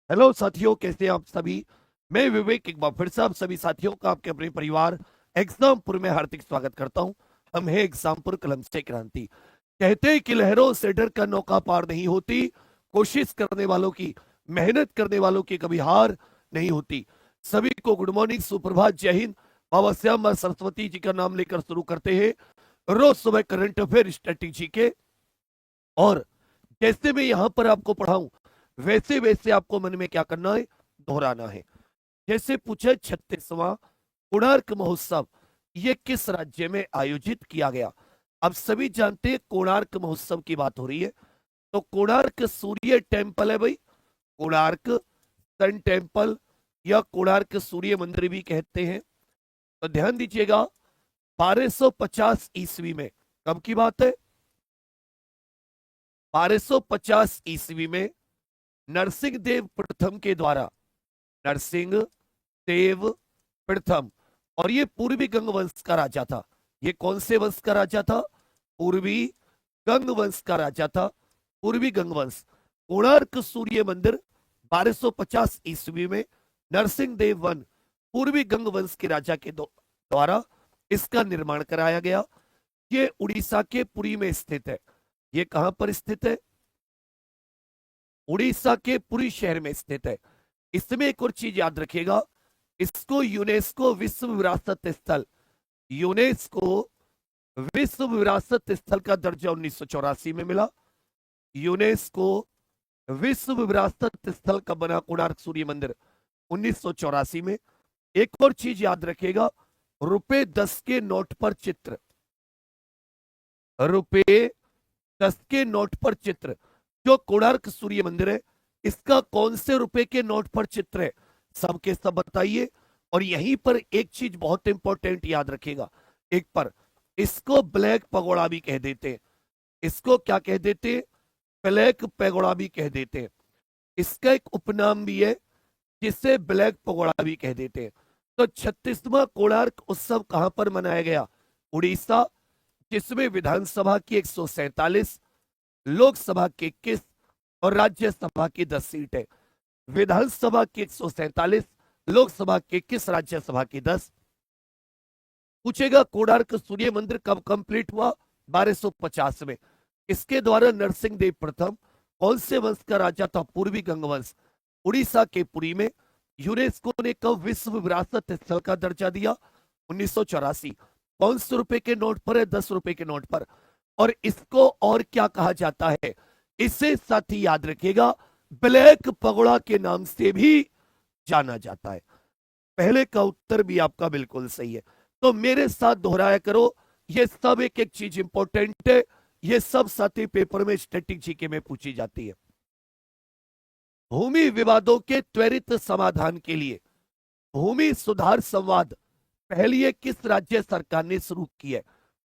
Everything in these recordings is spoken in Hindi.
हेलो साथियों, कैसे हैं आप सभी। मैं विवेक एक बार फिर से आप सभी साथियों का आपके अपने परिवार एग्जामपुर में हार्दिक स्वागत करता हूं। हम है एग्जामपुर कलम से क्रांति। कहते हैं कि लहरों से डर कर नौका पार नहीं होती, कोशिश करने वालों की, मेहनत करने वालों की कभी हार नहीं होती। सभी को गुड मॉर्निंग, सुप्रभात, जय हिंद। बाबा श्याम सरस्वती जी का नाम लेकर शुरू करते हैं रोज सुबह करंट अफेयर स्ट्रेटेजी के। और जैसे मैं यहां पर आपको पढ़ाऊं वैसे वैसे आपको मन में क्या करना है, दोहराना है। जैसे पूछे 36वां कोणार्क महोत्सव ये किस राज्य में आयोजित किया गया। अब सभी जानते हैं कोणार्क महोत्सव की बात हो रही है। तो कोणार्क सूर्य टेम्पल है भाई, कोणार्क सन टेम्पल या कोणार्क सूर्य मंदिर भी कहते हैं। तो ध्यान दीजिएगा, 1250 ईस्वी में, कब की बात है, 1250 ईस्वी में नरसिंह देव प्रथम के द्वारा, नरसिंह देव प्रथम, और ये पूर्वी गंग वंश का राजा था। ये कौन से वंश का राजा था, पूर्वी गंग वंश का राजा था, पूर्वी गंग वंश। कोणार्क सूर्य मंदिर 1250 ईस्वी में नरसिंह देव वन, पूर्वी गंग वंश के राजा के द्वारा इसका निर्माण कराया गया। ये उड़ीसा के पुरी में स्थित है। ये कहां पर स्थित है, उड़ीसा के पुरी शहर में स्थित है। इसमें एक और चीज याद रखिएगा, इसको यूनेस्को विश्व विरासत स्थल, यूनेस्को विश्व विरासत स्थल का दर्जा 1984 में मिला। यूनेस्को विश्व विरासत स्थल का बना कोणार्क सूर्य मंदिर 1984 में। एक और चीज याद रखिएगा, रुपए 10 के नोट पर चित्र, रुपए 10 के नोट पर चित्र, जो कोणार्क सूर्य मंदिर है इसका कौन से रुपए के नोट पर चित्र है, सबके सब बताइए। और यहीं पर एक चीज बहुत इंपॉर्टेंट याद रखिएगा, एक पर इसको ब्लैक पगोड़ा भी कह देते हैं। इसको क्या कह देते हैं, ब्लैक पगोड़ा भी कह देते हैं। इसका एक उपनाम भी है जिसे ब्लैक पगोड़ा भी कह देते हैं। तो 36वां कोणार्क उत्सव कहां पर मनाया गया, उड़ीसा, जिसमें विधानसभा की 147, लोकसभा की 21 और राज्यसभा की 10 सीट है। विधानसभा की 147, लोकसभा की 21, राज्यसभा की 10। पूछेगा कोणार्क सूर्य मंदिर कब कंप्लीट हुआ, 1250 में। इसके द्वारा नरसिंह देव प्रथम, कौन से वंश का राजा था, पूर्वी गंग वंश, उड़ीसा के पुरी में। यूनेस्को ने कब विश्व विरासत स्थल का दर्जा दिया, 1984। कौन से रुपए के नोट पर है, 10 रुपए के नोट पर। और इसको और क्या कहा जाता है, इसे साथी याद रखिएगा, ब्लैक पगोड़ा के नाम से भी जाना जाता है। पहले का उत्तर भी आपका बिल्कुल सही है। तो मेरे साथ दोहराया करो, ये सब एक एक चीज इंपॉर्टेंट है। ये सब साथी पेपर में स्टैटिक जीके में पूछी जाती है। भूमि विवादों के त्वरित समाधान के लिए भूमि सुधार संवाद पहली ये किस राज्य सरकार ने शुरू की है,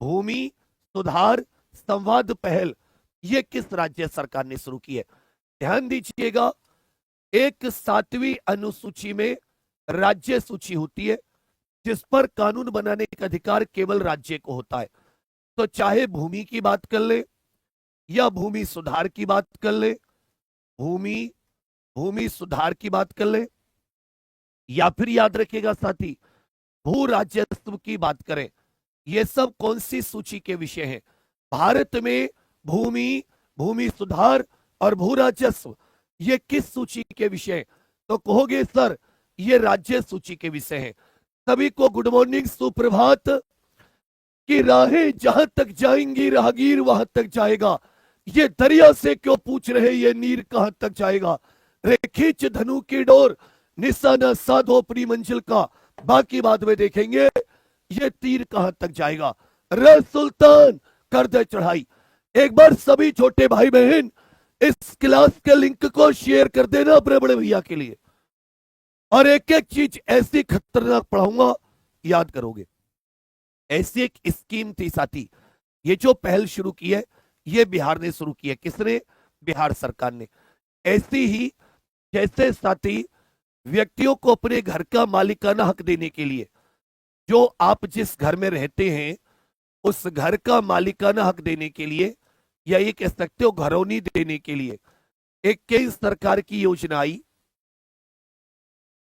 भूमि सुधार संवाद पहल ये किस राज्य सरकार ने शुरू की है। ध्यान दीजिएगा, एक 7वीं अनुसूची में राज्य सूची होती है जिस पर कानून बनाने का अधिकार केवल राज्य को होता है। तो चाहे भूमि की बात कर ले या भूमि सुधार की बात कर ले, भूमि भूमि सुधार की बात कर ले, या फिर याद रखिएगा साथी भू राजस्व की बात करें, ये सब कौन सी सूची के विषय हैं, भारत में भूमि, भूमि सुधार और भू राजस्व ये किस सूची के विषय हैं? तो कहोगे सर ये राज्य सूची के विषय हैं। सभी को गुड मॉर्निंग, सुप्रभात। कि राहें जहां तक जाएंगी राहगीर वहां तक जाएगा, ये दरिया से क्यों पूछ रहे ये नीर कहां तक जाएगा। रे खींच धनु की डोर, निशाना साधो अपनी मंजिल का, बाकी बाद में देखेंगे ये तीर कहां तक जाएगा। रे सुल्तान कर दे चढ़ाई। एक बार सभी छोटे भाई बहन इस क्लास के लिंक को शेयर कर देना अपने बड़े भैया के लिए। और एक एक चीज ऐसी खतरनाक पढ़ाऊंगा, याद करोगे। ऐसी एक स्कीम थी साथी, ये जो पहल शुरू की है ये बिहार ने शुरू की है। किसने, बिहार सरकार ने। ऐसी ही जैसे साथी व्यक्तियों को अपने घर का मालिकाना हक देने के लिए, जो आप जिस घर में रहते हैं उस घर का मालिकाना हक देने के लिए, या ये कह सकते हो घरौनी देने के लिए, एक केंद्र सरकार की योजना आई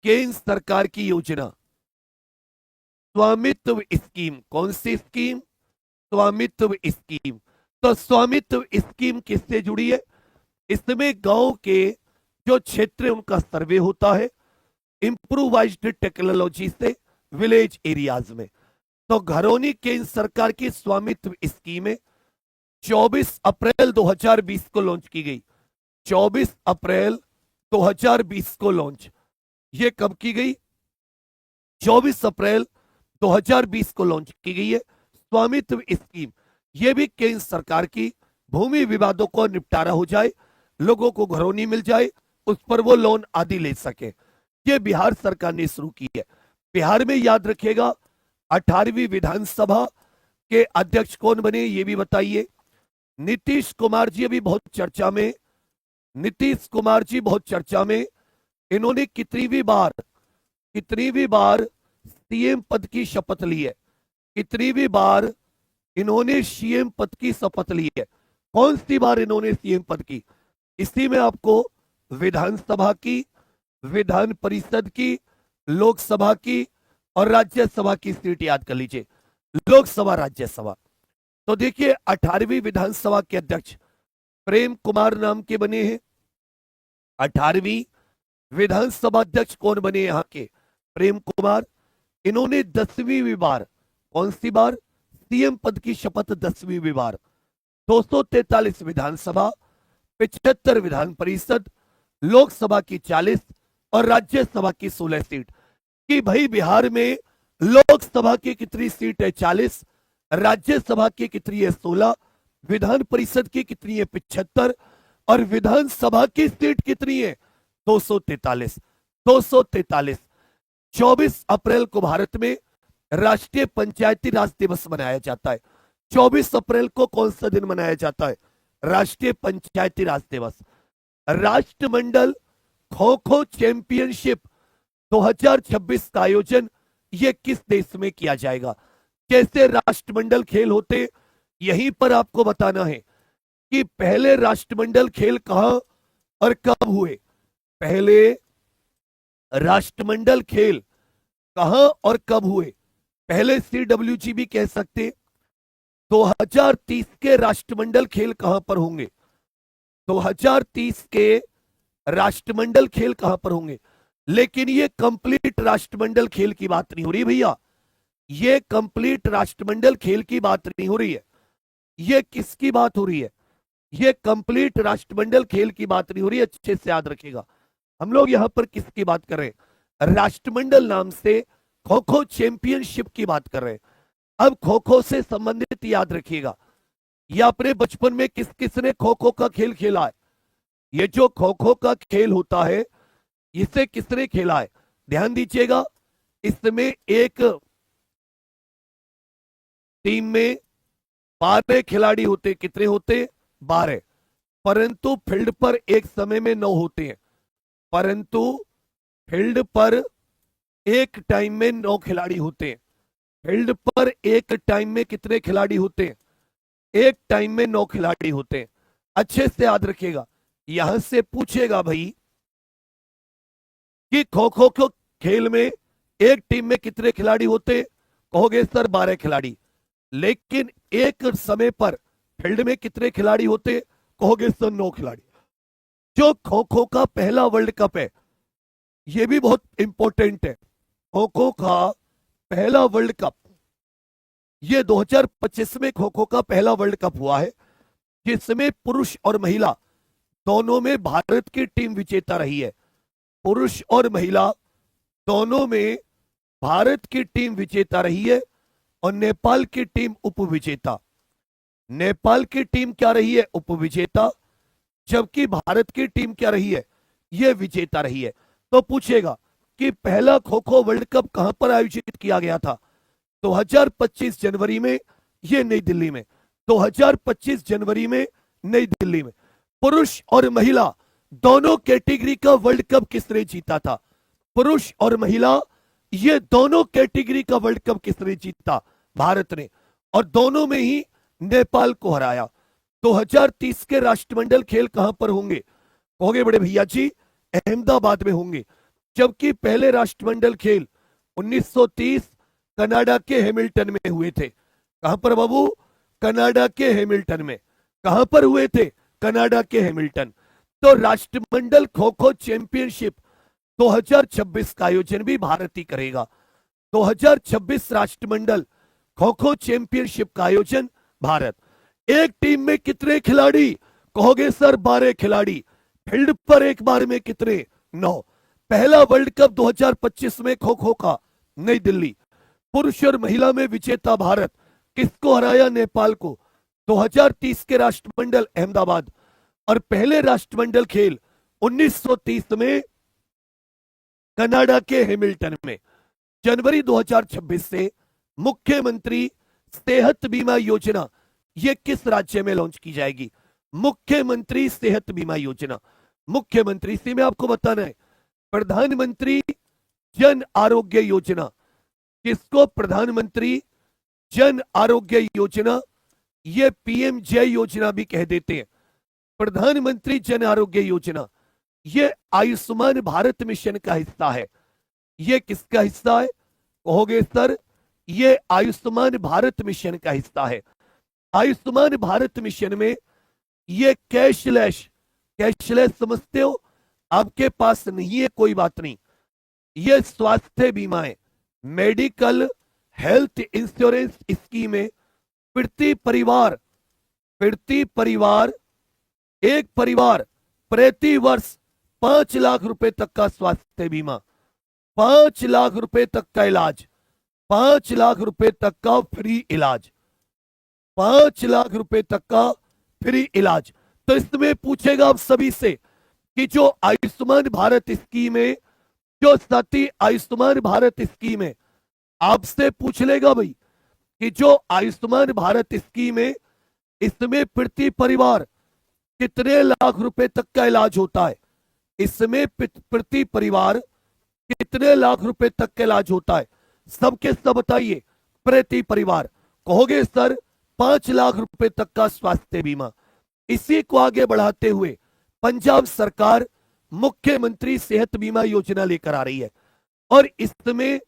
केंद्र सरकार की योजना स्वामित्व स्कीम। कौन सी स्कीम? स्वामित्व स्कीम। तो स्वामित्व स्कीम किससे जुड़ी है? इसमें गांव के जो क्षेत्र है उनका सर्वे होता है इंप्रूवाइज्ड टेक्नोलॉजी से विलेज एरियाज में। तो घरौनी केंद्र सरकार की स्वामित्व स्कीम है, 24 अप्रैल 2020 को लॉन्च की गई। 24 अप्रैल 2020 को लॉन्च। ये कब की गई? 24 अप्रैल 2020 को लॉन्च की गई है स्वामित्व स्कीम। ये भी केंद्र सरकार की भूमि विवादों को निपटारा हो जाए, लोगों को घरौनी मिल जाए, उस पर वो लोन आदि ले सके। ये बिहार सरकार ने शुरू की है। बिहार में याद रखिएगा 18वीं विधानसभा के अध्यक्ष कौन बने ये भी बताइए। नीतीश कुमार जी अभी बहुत चर्चा में। नीतीश कुमार जी बहुत चर्चा में। इन्होंने कितनीवीं बार सीएम पद की शपथ ली है? कितनीवीं बार इन्होंने सीएम पद की शपथ ली है? कौन सी बार इन्होंने सीएम पद की? इसी में आपको विधानसभा की, विधान परिषद की, लोकसभा की और राज्यसभा की सीट याद कर लीजिए। लोकसभा, राज्यसभा। तो देखिए 18वीं विधानसभा के अध्यक्ष प्रेम कुमार नाम के बने हैं। 18वीं विधानसभा अध्यक्ष कौन बने यहां के? प्रेम कुमार। इन्होंने 10वीं बार, कौन सी बार? सीएम पद की शपथ 10वीं बार। 243 विधानसभा, 75 विधान परिषद, लोकसभा की 40 और राज्यसभा की 16 सीट। कि भाई बिहार में लोकसभा की कितनी सीट है? 40, राज्यसभा की कितनी है? 16, विधान परिषद की कितनी है? 75 और विधानसभा की सीट कितनी है? 243। 243। 24 अप्रैल को भारत में राष्ट्रीय पंचायती राज दिवस मनाया जाता है। 24 अप्रैल को कौन सा दिन मनाया जाता है? राष्ट्रीय पंचायती राज दिवस। राष्ट्रमंडल खो खो चैंपियनशिप 2026 का आयोजन ये किस देश में किया जाएगा? कैसे राष्ट्रमंडल खेल होते, यहीं पर आपको बताना है कि पहले राष्ट्रमंडल खेल कहां और कब हुए। पहले राष्ट्रमंडल खेल कहां और कब हुए? पहले CWG भी कह सकते। 2030 के राष्ट्रमंडल खेल कहां पर होंगे? 2030 के राष्ट्रमंडल खेल कहां पर होंगे? लेकिन ये कंप्लीट राष्ट्रमंडल खेल की बात नहीं हो रही भैया। ये कंप्लीट राष्ट्रमंडल खेल की बात नहीं हो रही है। ये किसकी बात हो रही है? ये कंप्लीट राष्ट्रमंडल खेल की बात नहीं हो रही है। अच्छे से याद रखिएगा, हम लोग यहां पर किसकी बात कर रहे हैं? राष्ट्रमंडल नाम से खो खो चैंपियनशिप की बात कर रहे हैं। अब खो खो से संबंधित याद रखिएगा, ये अपने बचपन में किस किसने खो खो का खेल खेला है? ये जो खो खो का खेल होता है इसे किसने खेला है? ध्यान दीजिएगा, इसमें एक टीम में 12 खिलाड़ी होते। कितने होते? 12। परंतु फील्ड पर एक समय में 9 होते हैं। परंतु फील्ड पर एक टाइम में 9 खिलाड़ी होते हैं। फील्ड पर एक टाइम में कितने खिलाड़ी होते हैं? एक टाइम में 9 खिलाड़ी होते हैं। अच्छे से याद रखिएगा, यहां से पूछेगा भाई कि खो खो के खेल में एक टीम में कितने खिलाड़ी होते? कहोगे सर 12 खिलाड़ी। लेकिन एक समय पर फील्ड में कितने खिलाड़ी होते? कहोगे सर 9 खिलाड़ी। जो खो खो का पहला वर्ल्ड कप है, यह भी बहुत इंपॉर्टेंट है। खो खो का पहला वर्ल्ड कप, यह 2025 में खो खो का पहला वर्ल्ड कप हुआ है, जिसमें पुरुष और महिला दोनों में भारत की टीम विजेता रही है। पुरुष और महिला दोनों में भारत की टीम विजेता रही है और नेपाल की टीम उपविजेता। नेपाल की टीम क्या रही है? उपविजेता। जबकि भारत की टीम क्या रही है? यह विजेता रही है। तो पूछेगा कि पहला खो खो वर्ल्ड कप कहां पर आयोजित किया गया था? 2025 जनवरी में, यह नई दिल्ली में। 2025 जनवरी में नई दिल्ली में। पुरुष और महिला दोनों कैटेगरी का वर्ल्ड कप किसने जीता था? पुरुष और महिला ये दोनों कैटेगरी का वर्ल्ड कप किसने जीता? भारत ने। और दोनों में ही नेपाल को हराया। 2030 के राष्ट्रमंडल खेल कहां पर होंगे? कहोगे बड़े भैया जी अहमदाबाद में होंगे। जबकि पहले राष्ट्रमंडल खेल 1930 कनाडा के हैमिल्टन में हुए थे। कहां पर बाबू? कनाडा के हैमिल्टन में। कहां पर हुए थे? कनाडा के हैमिल्टन। तो राष्ट्रमंडल खो खो चैंपियनशिप 2026 का आयोजन भी भारत ही करेगा। 2026 राष्ट्रमंडल खो खो चैंपियनशिप का आयोजन भारत। एक टीम में कितने खिलाड़ी? कहोगे सर 12 खिलाड़ी। फील्ड पर एक बार में कितने? 9। पहला वर्ल्ड कप 2025 में खो खो का, नई दिल्ली। पुरुष और महिला में विजेता भारत। किसको हराया? नेपाल को। 2030 के राष्ट्रमंडल अहमदाबाद। और पहले राष्ट्रमंडल खेल 1930 में कनाडा के हैमिल्टन में। जनवरी 2026 से मुख्यमंत्री सेहत बीमा योजना ये किस राज्य में लॉन्च की जाएगी? मुख्यमंत्री सेहत बीमा योजना। मुख्यमंत्री से मैं आपको बताना है, प्रधानमंत्री जन आरोग्य योजना। किसको? प्रधानमंत्री जन आरोग्य योजना, ये पीएमजे योजना भी कह देते हैं। प्रधानमंत्री जन आरोग्य योजना ये आयुष्मान भारत मिशन का हिस्सा है। ये किसका हिस्सा है? कहोगे सर ये आयुष्मान भारत मिशन का हिस्सा है। आयुष्मान भारत मिशन में ये कैशलेस समझते हो? आपके पास नहीं है कोई बात नहीं, ये स्वास्थ्य बीमा है, मेडिकल हेल्थ इंश्योरेंस स्कीम है। प्रति परिवार एक परिवार प्रति वर्ष 5 लाख रुपए तक का स्वास्थ्य बीमा, 5 लाख रुपए तक का इलाज, 5 लाख रुपए तक का फ्री इलाज, 5 लाख रुपए तक का फ्री इलाज। तो इसमें पूछेगा आप सभी से कि जो आयुष्मान भारत स्कीम है, जो साथी आयुष्मान भारत स्कीम है, आपसे पूछ लेगा भाई कि जो आयुष्मान भारत स्कीम है इसमें प्रति परिवार कितने लाख रुपए तक का इलाज होता है? इसमें प्रति परिवार कितने लाख रुपए तक का इलाज होता है? सबके सब बताइए। प्रति परिवार कहोगे सर 5 लाख रुपए तक का स्वास्थ्य बीमा। इसी को आगे बढ़ाते हुए पंजाब सरकार मुख्यमंत्री सेहत बीमा योजना लेकर आ रही है और इसमें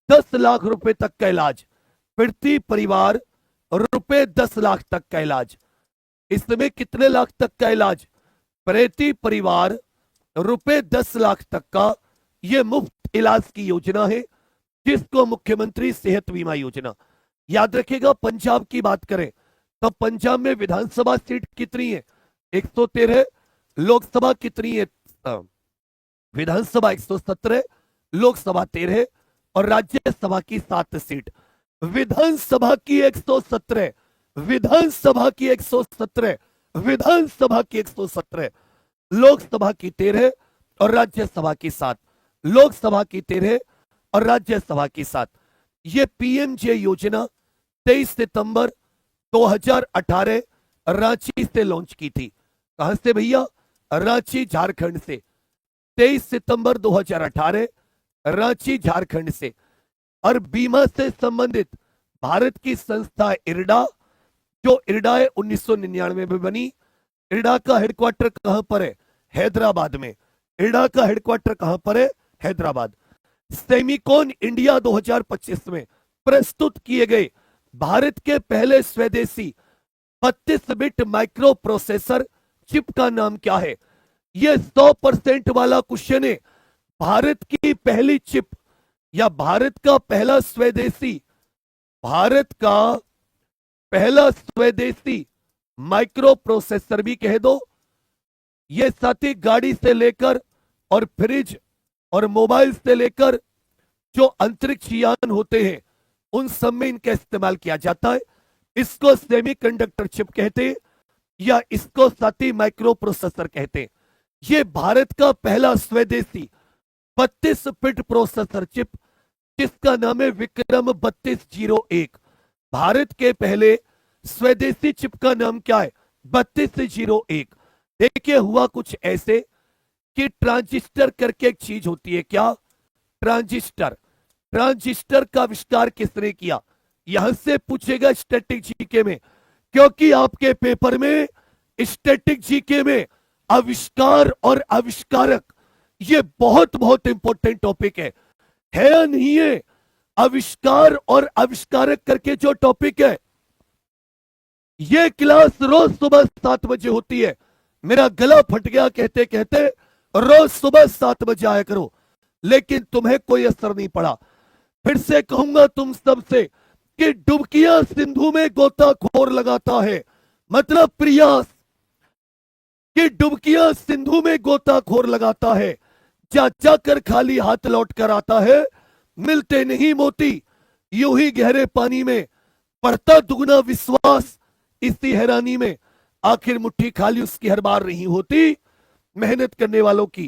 10 लाख रुपए तक का इलाज, प्रति परिवार रुपए 10 लाख तक का इलाज। इसमें कितने लाख तक का इलाज? प्रति परिवार रुपए 10 लाख तक का यह मुफ्त इलाज की योजना है, जिसको मुख्यमंत्री सेहत बीमा योजना। याद रखिएगा, पंजाब की बात करें तो पंजाब में विधानसभा सीट कितनी है? 113। लोकसभा कितनी है? विधानसभा 117, लोकसभा 13 और राज्यसभा की 7 सीट। विधानसभा की 117, विधानसभा की 117, विधानसभा की 117, लोकसभा की 13 और राज्यसभा की 7, लोकसभा की 13 और राज्यसभा की 7। ये पीएमजे योजना 23 सितंबर 2018 रांची से लॉन्च की थी। कहां से भैया? रांची झारखंड से। 23 सितंबर 2018 रांची झारखंड से। और बीमा से संबंधित भारत की संस्था इरडा, जो इरडा है 1999 में बनी। इरडा का हेडक्वार्टर कहां पर है? हैदराबाद में। इरडा का हेडक्वार्टर कहां पर है? हैदराबाद। सेमिकॉन इंडिया 2025 में प्रस्तुत किए गए भारत के पहले स्वदेशी 32 बिट माइक्रो प्रोसेसर चिप का नाम क्या है? यह 100% वाला क्वेश्चन है। भारत की पहली चिप या भारत का पहला स्वदेशी माइक्रो प्रोसेसर भी कह दो। यह साथी गाड़ी से लेकर और फ्रिज और मोबाइल से लेकर जो अंतरिक्ष यान होते हैं उन सब में इनका इस्तेमाल किया जाता है। इसको सेमीकंडक्टर चिप कहते हैं या इसको साथी माइक्रो प्रोसेसर कहते हैं। यह भारत का पहला स्वदेशी 32 बिट प्रोसेसर चिप, जिसका नाम है विक्रम 3201। भारत के पहले स्वदेशी चिप का नाम क्या है? 3201। देखिए, हुआ कुछ ऐसे कि ट्रांजिस्टर करके एक चीज होती है। क्या? ट्रांजिस्टर। ट्रांजिस्टर का आविष्कार किसने किया? यहां से पूछेगा स्टैटिक जीके में, क्योंकि आपके पेपर में स्टैटिक जीके में आविष्कार और आविष्कारक ये बहुत बहुत इंपॉर्टेंट टॉपिक है या नहीं है? आविष्कार और आविष्कारक करके जो टॉपिक है, ये क्लास रोज सुबह 7 बजे होती है। मेरा गला फट गया कहते कहते, रोज सुबह 7 बजे आया करो, लेकिन तुम्हें कोई असर नहीं पड़ा। फिर से कहूंगा तुम सबसे कि डुबकियां सिंधु में गोताखोर लगाता है, मतलब प्रयास कि डुबकियां सिंधु में गोताखोर लगाता है, जा जाकर खाली हाथ लौट कर आता है, मिलते नहीं मोती यूं ही गहरे पानी में, पड़ता दुगना विश्वास इसी हैरानी में, आखिर मुट्ठी खाली उसकी हर बार नहीं होती, मेहनत करने वालों की,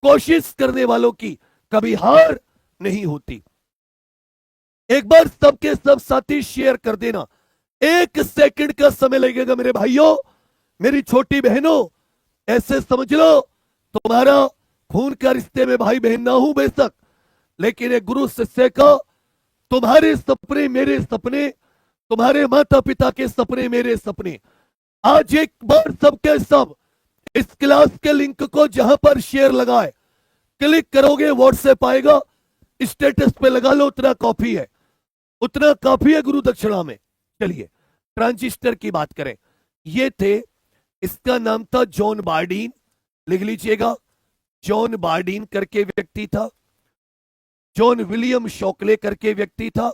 कोशिश करने वालों की कभी हार नहीं होती। एक बार सबके सब साथी शेयर कर देना, 1 सेकंड का समय लगेगा मेरे भाइयों, मेरी छोटी बहनों। ऐसे समझ लो तुम्हारा खून का रिश्ते में भाई बहन ना हूं बेशक, लेकिन एक गुरु शिष्य का, तुम्हारे सपने मेरे सपने, तुम्हारे माता पिता के सपने मेरे सपने। आज एक बार सबके सब इस क्लास के लिंक को जहां पर शेयर लगाए, क्लिक करोगे व्हाट्सएप आएगा, स्टेटस पे लगा लो, उतना काफी है, उतना काफी है गुरु दक्षिणा में। चलिए ट्रांजिस्टर की बात करें। ये थे, इसका नाम था जॉन बार्डीन, लिख लीजिएगा, जॉन बार्डीन करके व्यक्ति था। जॉन विलियम शॉकले करके व्यक्ति था,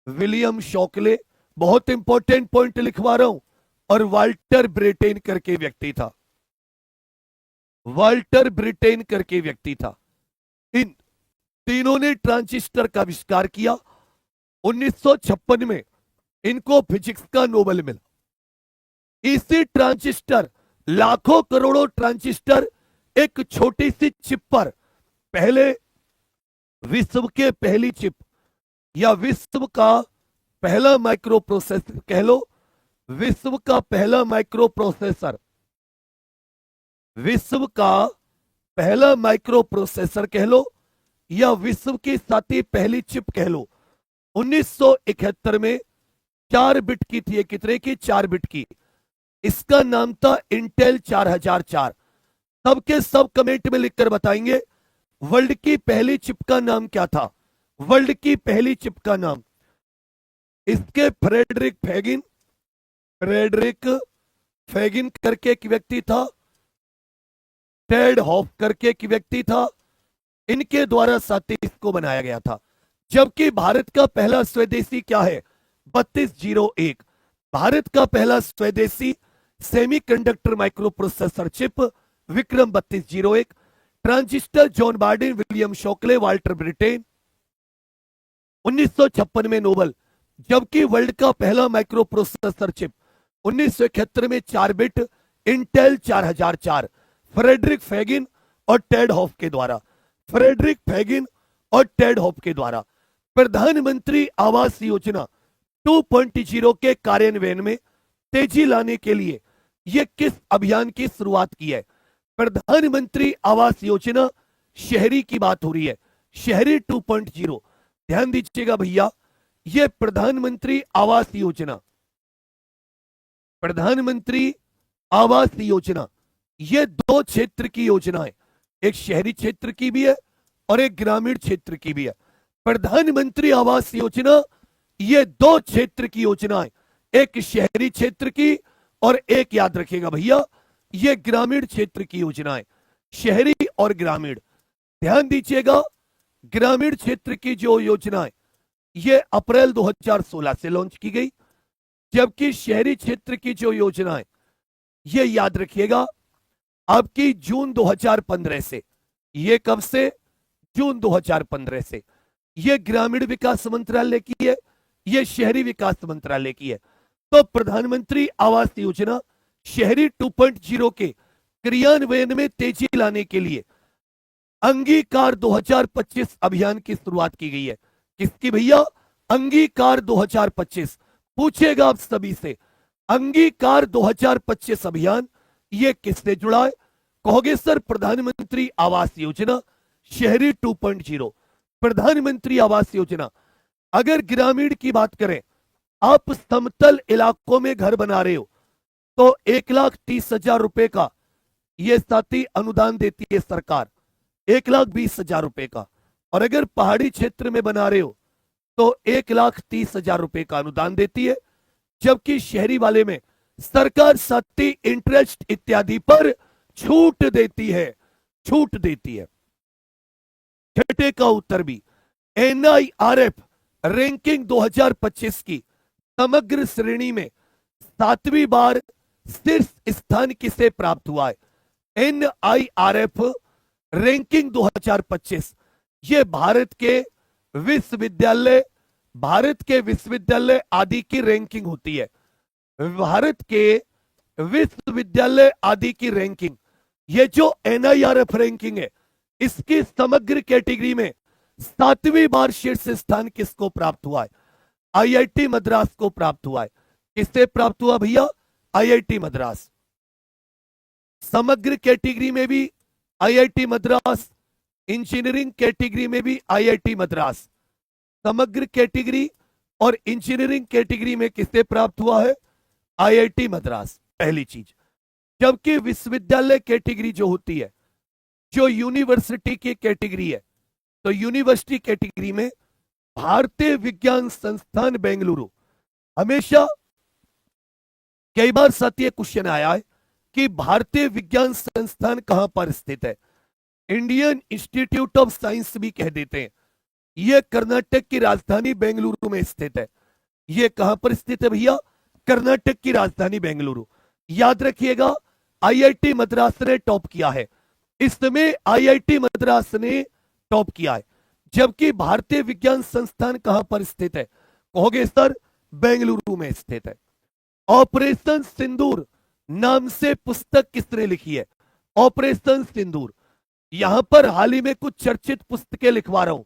विलियम शॉकले, बहुत इंपॉर्टेंट पॉइंट लिखवा रहा हूं। और वाल्टर ब्रिटेन करके व्यक्ति था, वाल्टर ब्रिटेन करके व्यक्ति था। इन तीनों ने ट्रांजिस्टर का आविष्कार किया। 1956 में इनको फिजिक्स का नोबेल मिला। इसी ट्रांजिस्टर, लाखों करोड़ों ट्रांजिस्टर एक छोटी सी चिप पर, पहले विश्व के पहली चिप या विश्व का पहला माइक्रो प्रोसेसर कह लो, विश्व का पहला माइक्रो प्रोसेसर, विश्व का पहला माइक्रो प्रोसेसर कह लो, या विश्व की साथी पहली चिप कह लो। 1971 में 4 बिट की थी, कितने की? 4 बिट की। इसका नाम था इंटेल 4004। सबके सब कमेंट में लिखकर बताएंगे वर्ल्ड की पहली चिप का नाम क्या था, वर्ल्ड की पहली चिप का नाम। इसके फ्रेडरिक फेगिन, फ्रेडरिक फेगिन करके एक व्यक्ति था, टेड हॉफ करके एक व्यक्ति था, इनके द्वारा साथी इसको बनाया गया था। जबकि भारत का पहला स्वदेशी क्या है? 3201। भारत का पहला स्वदेशी semiconductor micro processor chip Vikram 3201। Transistor John Bardeen, William Shockley, Walter Britain. 1956 में नोबेल। जबकि वर्ल्ड का पहला माइक्रो प्रोसेसर चिप 1971 में 4 बिट इंटेल 4004, फ्रेडरिक फेगिन और टेड हॉफ के द्वारा, फ्रेडरिक फेगिन और टेड हॉफ के द्वारा। प्रधानमंत्री आवास योजना 2.0 के कार्यान्वयन में तेजी लाने के लिए यह किस अभियान की शुरुआत की है? प्रधानमंत्री आवास योजना, शहरी की बात हो रही है, शहरी 2.0। ध्यान दीजिएगा भैया, यह प्रधानमंत्री आवास योजना, प्रधानमंत्री आवास योजना, यह 2 क्षेत्र की योजना है, एक शहरी क्षेत्र की भी है और एक ग्रामीण क्षेत्र की भी है। प्रधानमंत्री आवास योजना ये 2 क्षेत्र की योजना है, एक शहरी क्षेत्र की और एक, याद रखिएगा भैया, ये ग्रामीण क्षेत्र की योजना है, शहरी और ग्रामीण। ध्यान दीजिएगा, ग्रामीण क्षेत्र की जो योजना है ये अप्रैल 2016 से लॉन्च की गई, जबकि शहरी क्षेत्र की जो योजना है ये याद रखिएगा आपकी जून 2015 से। ये कब से? जून 2015 से। ये ग्रामीण विकास मंत्रालय की है, ये शहरी विकास मंत्रालय की है। तो प्रधानमंत्री आवास योजना शहरी 2.0 के क्रियान्वयन में तेजी लाने के लिए अंगीकार 2025 अभियान की शुरुआत की गई है। किसकी भैया? अंगीकार 2025। पूछेगा आप सभी से, अंगीकार 2025 अभियान ये किससे जुड़ा है? कहोगे सर प्रधानमंत्री आवास योजना शहरी 2.0। प्रधानमंत्री आवास योजना, अगर ग्रामीण की बात करें, आप समतल इलाकों में घर बना रहे हो तो 1,30,000 रुपए का ये साथी अनुदान देती है सरकार, 1,20,000 रुपए का, और अगर पहाड़ी क्षेत्र में बना रहे हो तो 1,30,000 रुपए का अनुदान देती है, जबकि शहरी वाले में सरकार सत्ती, इंटरेस्ट इत्यादि पर छूट देती है, छूट देती है। छठे का उत्तर भी, NIRF रैंकिंग 2025 की समग्र श्रेणी में 7वीं बार शीर्ष स्थान किसे प्राप्त हुआ है? NIRF रैंकिंग 2025 ये भारत के विश्वविद्यालय आदि की रैंकिंग होती है। भारत के विश्वविद्यालय आदि की रैंकिंग, ये जो NIRF रैंकिंग है, इसकी समग्र कैटेगरी में 7वीं बार शीर्ष स्थान किसको प्राप्त हुआ है? IIT मद्रास को प्राप्त हुआ है। किससे प्राप्त हुआ भैया? IIT मद्रास। समग्र कैटेगरी में भी IIT मद्रास, इंजीनियरिंग कैटेगरी में भी IIT मद्रास। समग्र कैटेगरी और इंजीनियरिंग कैटेगरी में किससे प्राप्त हुआ है? IIT मद्रास, पहली चीज। जबकि विश्वविद्यालय कैटेगरी जो होती है, जो यूनिवर्सिटी की कैटेगरी है, तो यूनिवर्सिटी कैटेगरी में भारतीय विज्ञान संस्थान बेंगलुरु। हमेशा कई बार साथ ये क्वेश्चन आया है कि भारतीय विज्ञान संस्थान कहां पर स्थित है? इंडियन इंस्टीट्यूट ऑफ साइंस भी कह देते हैं। यह कर्नाटक की राजधानी बेंगलुरु में स्थित है। यह कहां पर स्थित है भैया? कर्नाटक की राजधानी बेंगलुरु। याद रखिएगा, IIT मद्रास ने टॉप किया है, इस समय IIT मद्रास ने टॉप किया है। जबकि भारतीय विज्ञान संस्थान कहां पर स्थित है? कहोगे सर बेंगलुरु में स्थित है। ऑपरेशन सिंदूर नाम से पुस्तक किसने लिखी है? ऑपरेशन सिंदूर। यहां पर हाल ही में कुछ चर्चित पुस्तकें लिखवा रहा हूं।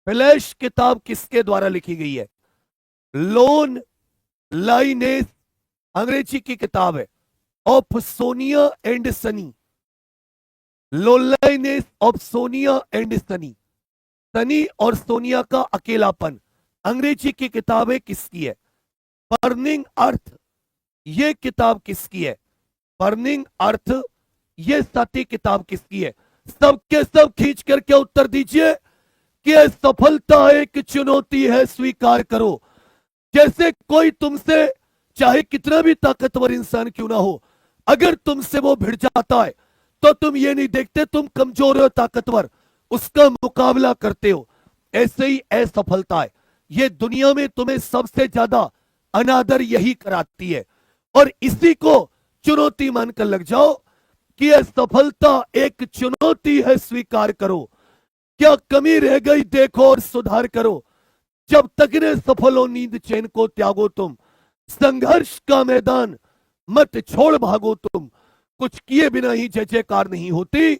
फ्लैश किताब किसके द्वारा लिखी गई है? लोन लाइनेस, अंग्रेजी की किताब है, of Sonia and Sunny. Loneliness of Sonia and Sunny, Sunny और सोनिया का अकेलापन, अंग्रेजी की किताब है, किसकी है? बर्निंग अर्थ, ये किताब किसकी है? बर्निंग अर्थ, ये साथी किताब किसकी है? सबके सब खींच करके उत्तर दीजिए कि सफलता एक चुनौती है, स्वीकार करो। जैसे कोई तुमसे, चाहे कितना भी ताकतवर इंसान क्यों ना हो, अगर तुमसे वो भिड़ जाता है तो तुम ये नहीं देखते तुम कमजोर हो ताकतवर, उसका मुकाबला करते हो। ऐसे ही असफलता है, ये दुनिया में तुम्हें सबसे ज्यादा अनादर यही कराती है, और इसी को चुनौती मानकर लग जाओ कि असफलता एक चुनौती है, स्वीकार करो। क्या कमी रह गई देखो और सुधार करो। जब तक ने सफल हो नींद चैन को त्यागो तुम, संघर्ष का मैदान मत छोड़ भागो तुम। कुछ किए बिना ही जय जयकार नहीं होती,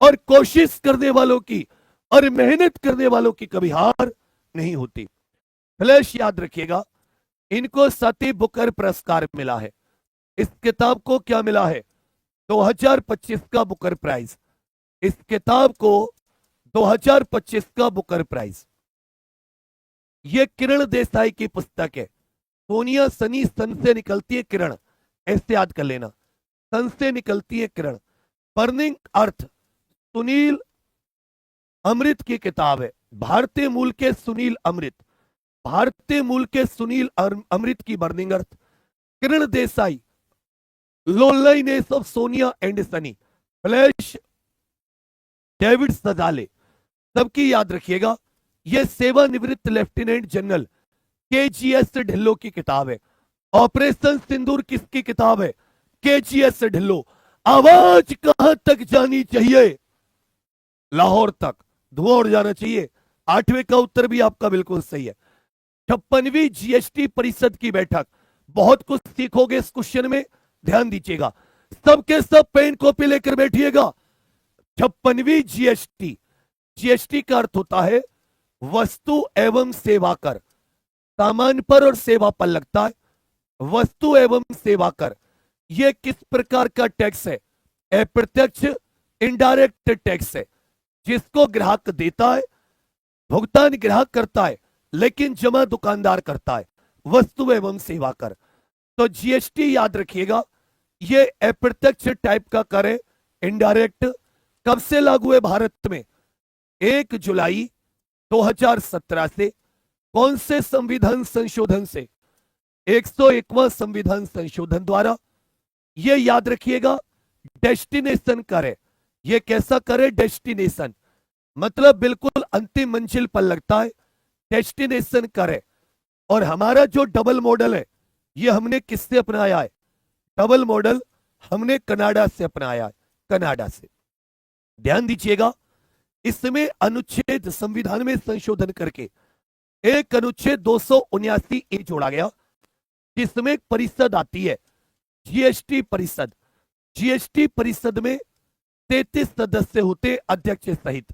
और कोशिश करने वालों की और मेहनत करने वालों की कभी हार नहीं होती। फ्लैश याद रखिएगा, इनको सती बुकर पुरस्कार मिला है। इस किताब को क्या मिला है? 2025 का बुकर प्राइज। इस किताब को 2025 का बुकर प्राइज। यह किरण देसाई की पुस्तक है। सोनिया सनी, सन से निकलती है किरण, ऐसे याद कर लेना, सन से निकलती है किरण। बर्निंग अर्थ सुनील अमृत की किताब है, भारतीय मूल के सुनील अमृत, भारतीय मूल के सुनील अमृत की burning earth. Kiran Desai, loneliness of Sonia and Sunny. Flesh David Szalay, सबकी याद रखिएगा, यह सेवानिवृत्त लेफ्टिनेंट जनरल KGS ढिल्लो की किताब है। ऑपरेशन सिंदूर किसकी किताब है? KGS ढिल्लो। आवाज कहां तक जानी चाहिए? लाहौर तक, धुआं उड़ जाना चाहिए। 8वें का उत्तर भी आपका बिल्कुल सही है। 56वीं GST परिषद की बैठक, बहुत कुछ सीखोगे इस क्वेश्चन में, ध्यान दीजिएगा। सबके सब पेन कॉपी लेकर बैठिएगा। 56वीं GST का अर्थ होता है वस्तु एवं सेवा कर। सामान पर और सेवा पर लगता है वस्तु एवं सेवा कर। यह किस प्रकार का टैक्स है? अप्रत्यक्ष इनडायरेक्ट टैक्स है, जिसको ग्राहक देता है, भुगतान ग्राहक करता है, लेकिन जमा दुकानदार करता है। वस्तु एवं सेवा कर। तो GST याद रखिएगा, यह अप्रत्यक्ष टाइप का कर है, इनडायरेक्ट, कब से लागू है भारत में? 1 जुलाई 2017 से। कौन से संविधान संशोधन से? 101वां संविधान संशोधन द्वारा। ये याद रखिएगा, डेस्टिनेशन कर है। ये कैसा करे? डेस्टिनेशन, मतलब बिल्कुल अंतिम मंजिल पर लगता है, डेस्टिनेशन कर है। और हमारा जो डबल मॉडल है, ये हमने किससे अपनाया है? डबल मॉडल हमने कनाडा से अपनाया है, कनाडा से। ध्यान दीजिएगा, इसमें अनुच्छेद, संविधान में संशोधन करके एक अनुच्छेद 279 ए जोड़ा गया, जिसमें एक परिषद आती है, जीएसटी परिषद। जीएसटी परिषद में 33 सदस्य होते, अध्यक्ष सहित।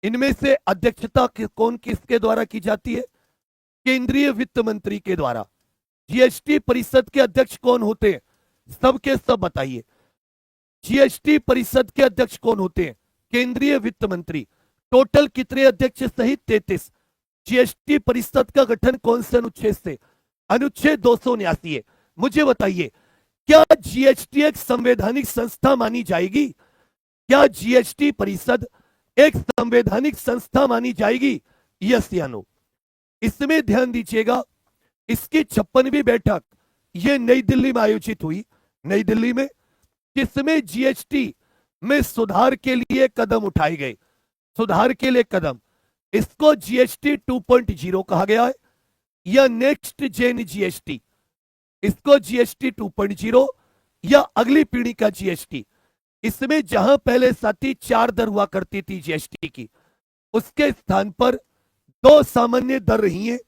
इनमें से अध्यक्षता कौन किसके द्वारा की जाती है? केंद्रीय वित्त मंत्री के द्वारा। जीएसटी परिषद के अध्यक्ष कौन होते हैं? सबके सब बताइए। जीएसटी परिषद के अध्यक्ष कौन होते हैं? केंद्रीय वित्त मंत्री। टोटल कितने अध्यक्ष सहित? 33। जीएसटी परिषद का गठन कौन से अनुच्छेद से? अनुच्छेद 279 है। मुझे बताइए, क्या जीएसटी एक संवैधानिक संस्था मानी जाएगी? क्या जीएसटी परिषद एक संवैधानिक संस्था मानी जाएगी? यस या नो? इसमें ध्यान दीजिएगा, इसकी 56वीं बैठक ये नई दिल्ली में आयोजित हुई, नई दिल्ली में, जिसमें जीएसटी में सुधार के लिए कदम उठाए गए। सुधार के लिए कदम, इसको जीएसटी 2.0 कहा गया है, या नेक्स्ट जेन जीएसटी। इसको जीएसटी 2.0 या अगली पीढ़ी का जीएसटी। इसमें जहां पहले साथी 4 दर हुआ करती थी जीएसटी की, उसके स्थान पर 2 सामान्य दर रही है।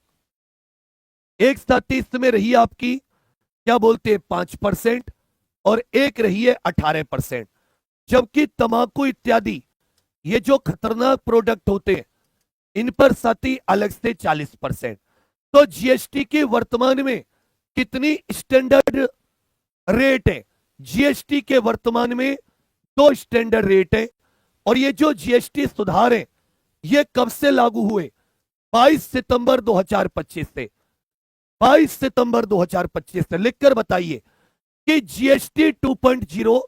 एक साथी इसमें रही आपकी, क्या बोलते हैं, 5%, और एक रही है 18%। जबकि तंबाकू इत्यादि ये जो खतरनाक प्रोडक्ट होते हैं, इन पर साथी अलग से 40%। तो जीएसटी की वर्तमान में कितनी स्टैंडर्ड रेट है? जीएसटी के वर्तमान में 2 स्टैंडर्ड रेट है। और ये जो जीएसटी सुधार है, ये कब से लागू हुए? 22 सितंबर 2025 से। 22 सितंबर 2025 से। लिखकर बताइए कि जीएसटी 2.0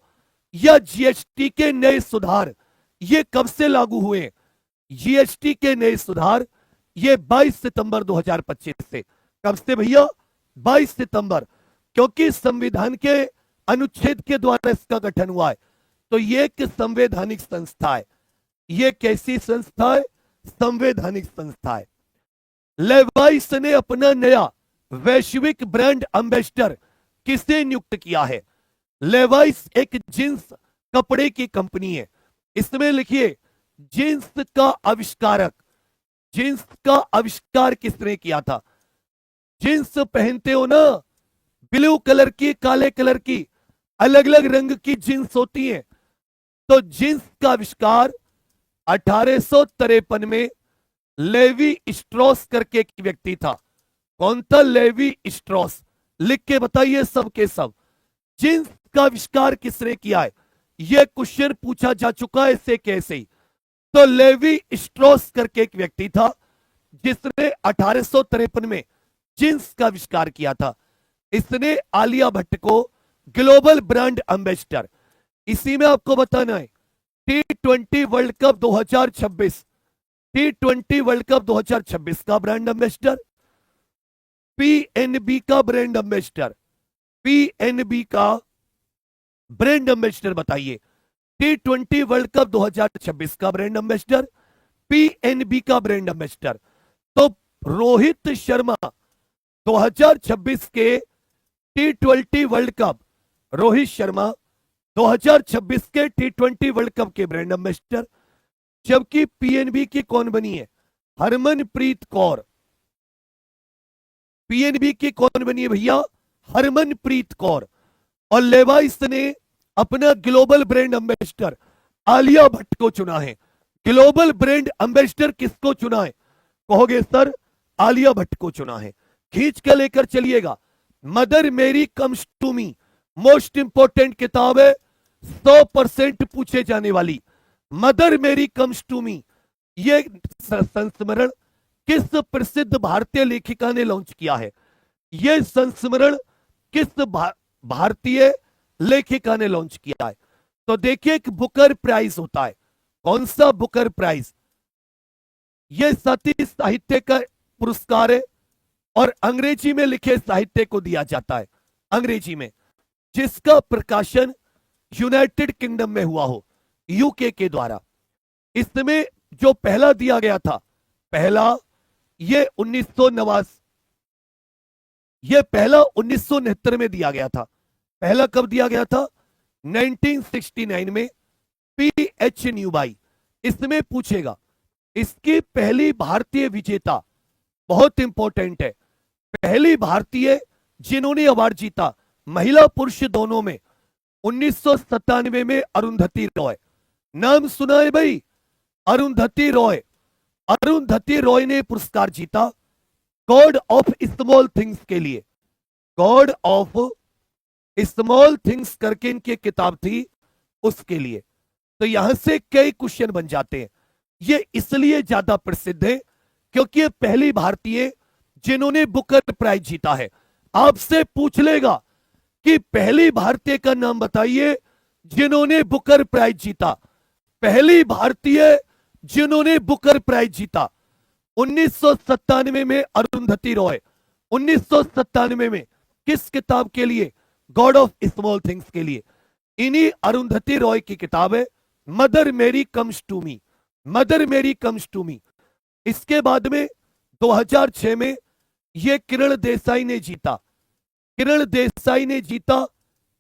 या जीएसटी के नए सुधार ये कब से लागू हुए? जीएसटी के नए सुधार ये 22 सितंबर 2025 से। कब से भैया? 22 सितंबर, क्योंकि संविधान के अनुच्छेद के द्वारा इसका गठन हुआ है। तो ये एक संवैधानिक संस्था है। ये कैसी संस्था है? संवैधानिक संस्था है। लेवाइस ने अपना नया वैश्विक ब्रांड एम्बेसडर किसे नियुक्त किया है? लेवाइस एक जींस कपड़े की कंपनी है। इसमें लिखिए, जींस का आविष्कारक। जींस का आविष्कार किसने किया था? जींस पहनते हो ना, ब्लू कलर की, काले कलर की, अलग अलग रंग की जींस होती है। तो जींस का आविष्कार 1853 में लेवी स्ट्रॉस करके एक व्यक्ति था। कौन था? Levi Strauss. लिख के बताइए सबके सब, जींस का आविष्कार किसने किया है? यह क्वेश्चन पूछा जा चुका है ऐसे कैसे ही। तो लेवी स्ट्रॉस करके एक व्यक्ति था, जिसने 1853 में जींस का आविष्कार किया था। इसने आलिया भट्ट को ग्लोबल ब्रांड एम्बेसडर, इसी में आपको बताना है, T20 world cup 2026, T20 world cup 2026 का ब्रांड एम्बेसडर, पीएनबी का ब्रांड एम्बेसडर, पीएनबी का ब्रांड एम्बेसडर बताइए। T20 वर्ल्ड कप 2026 का ब्रांड एम्बेसडर, पीएनबी का ब्रांड एम्बेसडर। तो रोहित शर्मा 2026 के T20 world cup, Rohit Sharma 2026 के T20 वर्ल्ड कप के ब्रांड एम्बेसडर। जबकि पीएनबी की कौन बनी है? हरमनप्रीत कौर। पीएनबी की कौन बनी है भैया? हरमनप्रीत कौर। और लेवाइस ने अपना global brand ambassador Alia Bhatt को चुना है। ग्लोबल ब्रांड एम्बेसडर किसको चुना है? कहोगे सर आलिया भट्ट को चुना है। खींच के लेकर चलिएगा। Mother Mary comes to me, most important किताब है, 100% पूछे जाने वाली। मदर मेरी कम्स टू मी, ये संस्मरण किस प्रसिद्ध भारतीय लेखिका ने लॉन्च किया है? यह संस्मरण किस भारतीय लेखिका ने लॉन्च किया है? तो देखिए एक बुकर प्राइज होता है। कौन सा बुकर प्राइज? यह सती साहित्य का पुरस्कार है और अंग्रेजी में लिखे साहित्य को दिया जाता है, अंग्रेजी में, जिसका प्रकाशन यूनाइटेड किंगडम में हुआ हो, यूके के द्वारा। इसमें जो पहला दिया गया था, पहला ये 1989, ये पहला 1969 में दिया गया था। पहला कब दिया गया था? 1969 में, पीएच न्यूबाई। इसमें पूछेगा इसकी पहली भारतीय विजेता, बहुत इंपॉर्टेंट है, पहली भारतीय जिन्होंने अवार्ड जीता महिला पुरुष दोनों में, 1997 में अरुंधति रॉय। नाम सुना है भाई? अरुंधति रॉय। अरुंधति रॉय ने पुरस्कार जीता गॉड ऑफ स्मॉल थिंग्स के लिए। गॉड ऑफ स्मॉल थिंग्स करके इनकी किताब थी, उसके लिए। तो यहां से कई क्वेश्चन बन जाते हैं। ये इसलिए ज्यादा प्रसिद्ध है क्योंकि ये पहली भारतीय जिन्होंने बुकर प्राइज जीता है। आपसे पूछ लेगा कि पहली भारतीय का नाम बताइए जिन्होंने बुकर प्राइज जीता। पहली भारतीय जिन्होंने बुकर प्राइज जीता 1997 में अरुंधति रॉय। 1997 में किस किताब के लिए? गॉड ऑफ स्मॉल थिंग्स के लिए। इन्हीं अरुंधति रॉय की किताब है mother Mary comes to me. Mother Mary comes to मी। इसके बाद में 2006 में यह किरण देसाई ने जीता। किरण देसाई ने जीता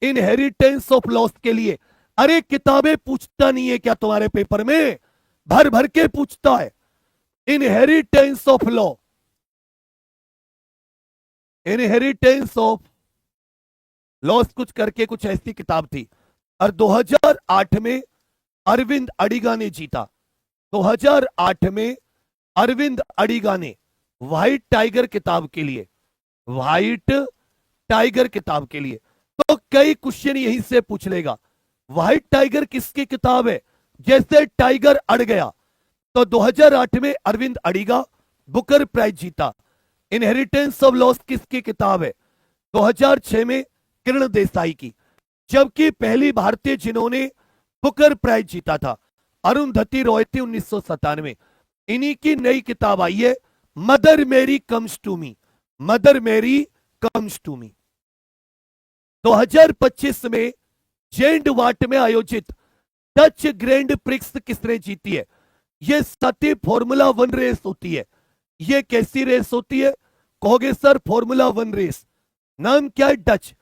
इनहेरिटेंस ऑफ लॉस के लिए। अरे किताबें पूछता नहीं है क्या तुम्हारे पेपर में? भर भर के पूछता है। Inheritance of law, inheritance of loss कुछ करके कुछ ऐसी किताब थी। और 2008 में अरविंद अडिगा ने जीता। 2008 में अरविंद अडिगा ने व्हाइट टाइगर किताब के लिए, व्हाइट टाइगर किताब के लिए। तो कई क्वेश्चन यहीं से पूछ लेगा, व्हाइट टाइगर किसकी किताब है? जैसे टाइगर अड़ गया, तो 2008 में अरविंद अडिगा बुकर प्राइज जीता। इनहेरिटेंस ऑफ लॉस किसकी किताब है? 2006 में किरण देसाई की। जबकि पहली भारतीय जिन्होंने बुकर प्राइज जीता था अरुंधति रॉय थी 1997। इन्हीं की नई किताब आई है mother Mary comes to me. Mother Mary comes to मी। 2025 में जेंड वाट में आयोजित डच ग्रैंड प्रिक्स किसने जीती है? यह सती फॉर्मूला 1 रेस होती है। यह कैसी रेस होती है? कहोगे सर फॉर्मूला 1 रेस। नाम क्या है? डच।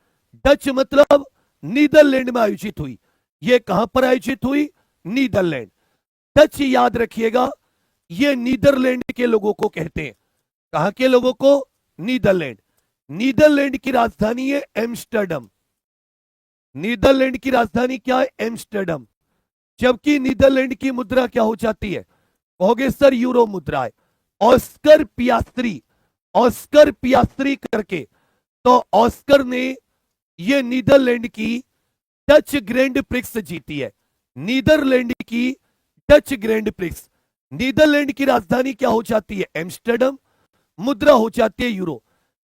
डच मतलब नीदरलैंड में आयोजित हुई। यह कहां पर आयोजित हुई? नीदरलैंड। डच याद रखिएगा, यह नीदरलैंड के लोगों को कहते हैं। कहां के लोगों को? नीदरलैंड। नीदरलैंड की राजधानी है एम्स्टर्डम। नीदरलैंड की राजधानी क्या है? एम्स्टर्डम। जबकि नीदरलैंड की मुद्रा क्या हो जाती है? कहोगे सर यूरो मुद्रा है। ऑस्कर पियास्त्री, ऑस्कर पियास्त्री करके, तो ऑस्कर ने यह नीदरलैंड की डच ग्रैंड प्रिक्स जीती है। नीदरलैंड की डच ग्रैंड प्रिक्स। नीदरलैंड की राजधानी क्या हो जाती है? एम्स्टर्डम। मुद्रा हो जाती है यूरो।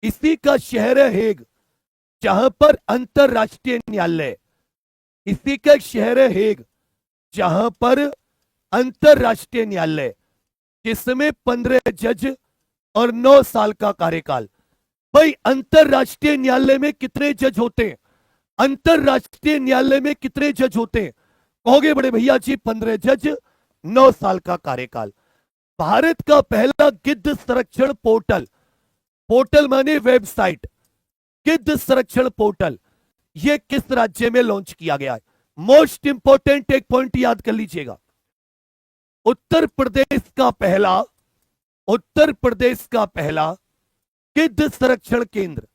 इसी का शहर है हेग, जहां पर अंतरराष्ट्रीय न्यायालय। इसी का शहर है हेग, जहां पर अंतरराष्ट्रीय न्यायालय, जिसमें 15 जज और 9 साल का कार्यकाल। भाई अंतरराष्ट्रीय न्यायालय में कितने जज होते हैं? अंतरराष्ट्रीय न्यायालय में कितने जज होते हैं? कहोगे बड़े भैया जी 15 जज, 9 साल का कार्यकाल। भारत का पहला गिद्ध संरक्षण पोर्टल, पोर्टल माने वेबसाइट, गिद्ध संरक्षण पोर्टल, यह किस राज्य में लॉन्च किया गया है? मोस्ट इंपॉर्टेंट एक पॉइंट याद कर लीजिएगा। उत्तर प्रदेश का पहला, उत्तर प्रदेश का पहला गिद्ध संरक्षण केंद्र,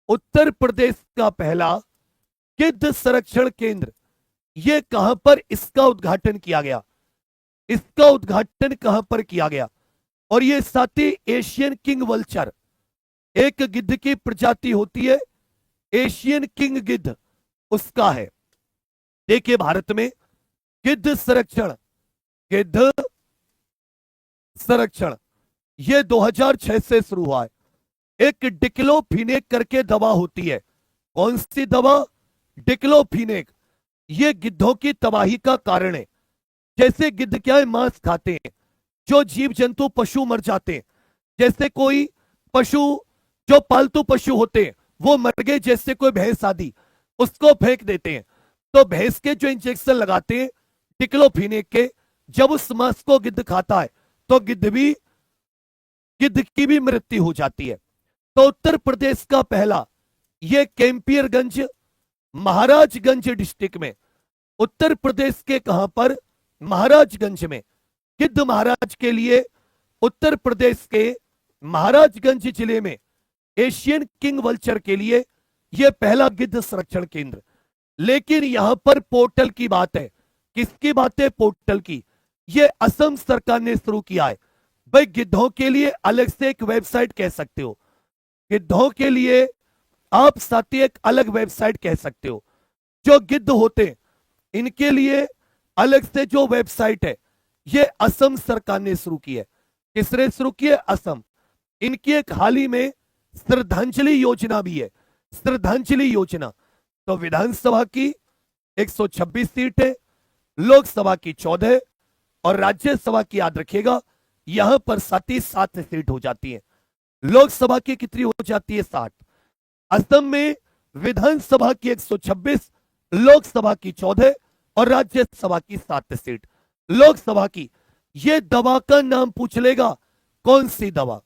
उत्तर प्रदेश का पहला गिद्ध संरक्षण केंद्र, यह कहां पर इसका उद्घाटन किया गया? इसका उद्घाटन कहां पर किया गया? और यह साथी एशियन किंग वल्चर, एक गिद्ध की प्रजाति होती है एशियन किंग गिद्ध, उसका है। देखिए भारत में गिद्ध संरक्षण, गिद्ध संरक्षण यह 2006 से शुरू हुआ है। एक डिक्लोफिनेक करके दवा होती है। कौन सी दवा? डिक्लोफिनेक। ये गिद्धों की तबाही का कारण है। जैसे गिद्ध क्या है, मांस खाते हैं, जो जीव जंतु पशु मर जाते हैं, जैसे कोई पशु, जो पालतू पशु होते हैं वो मर गए, जैसे कोई भैंस आदि, उसको फेंक देते हैं। तो भैंस के जो इंजेक्शन लगाते हैं डिक्लोफिनेक के, जब उस मांस को गिद्ध खाता है तो गिद्ध की भी मृत्यु हो जाती है। तो उत्तर प्रदेश का पहला, ये कैंपियरगंज महाराजगंज डिस्ट्रिक्ट में, उत्तर प्रदेश के कहां पर, महाराजगंज में, गिद्ध महाराज के लिए उत्तर प्रदेश के महाराजगंज जिले में एशियन किंग वल्चर के लिए यह पहला गिद्ध संरक्षण केंद्र। लेकिन यहां पर पोर्टल की बात है। किसकी बात है? पोर्टल की। यह असम सरकार ने शुरू किया है। भाई गिद्धों के लिए अलग से एक वेबसाइट कह सकते हो, गिद्धों के लिए आप साथी एक अलग वेबसाइट कह सकते हो। जो गिद्ध होते हैं इनके लिए अलग से जो वेबसाइट है ये असम सरकार ने शुरू की है। किसने शुरू की है? असम। इनकी एक हाल ही में श्रद्धांजलि योजना भी है, श्रद्धांजलि योजना। तो विधानसभा की 126 सीट है, लोकसभा की 14 और राज्यसभा की याद रखिएगा यहां पर 7 सीट हो जाती है। लोकसभा की कितनी हो जाती है? 60। असम में विधानसभा की 126, लोकसभा की 14 और राज्यसभा की 7 सीट। लोकसभा की, ये दवा का नाम पूछ लेगा। कौन सी दवा?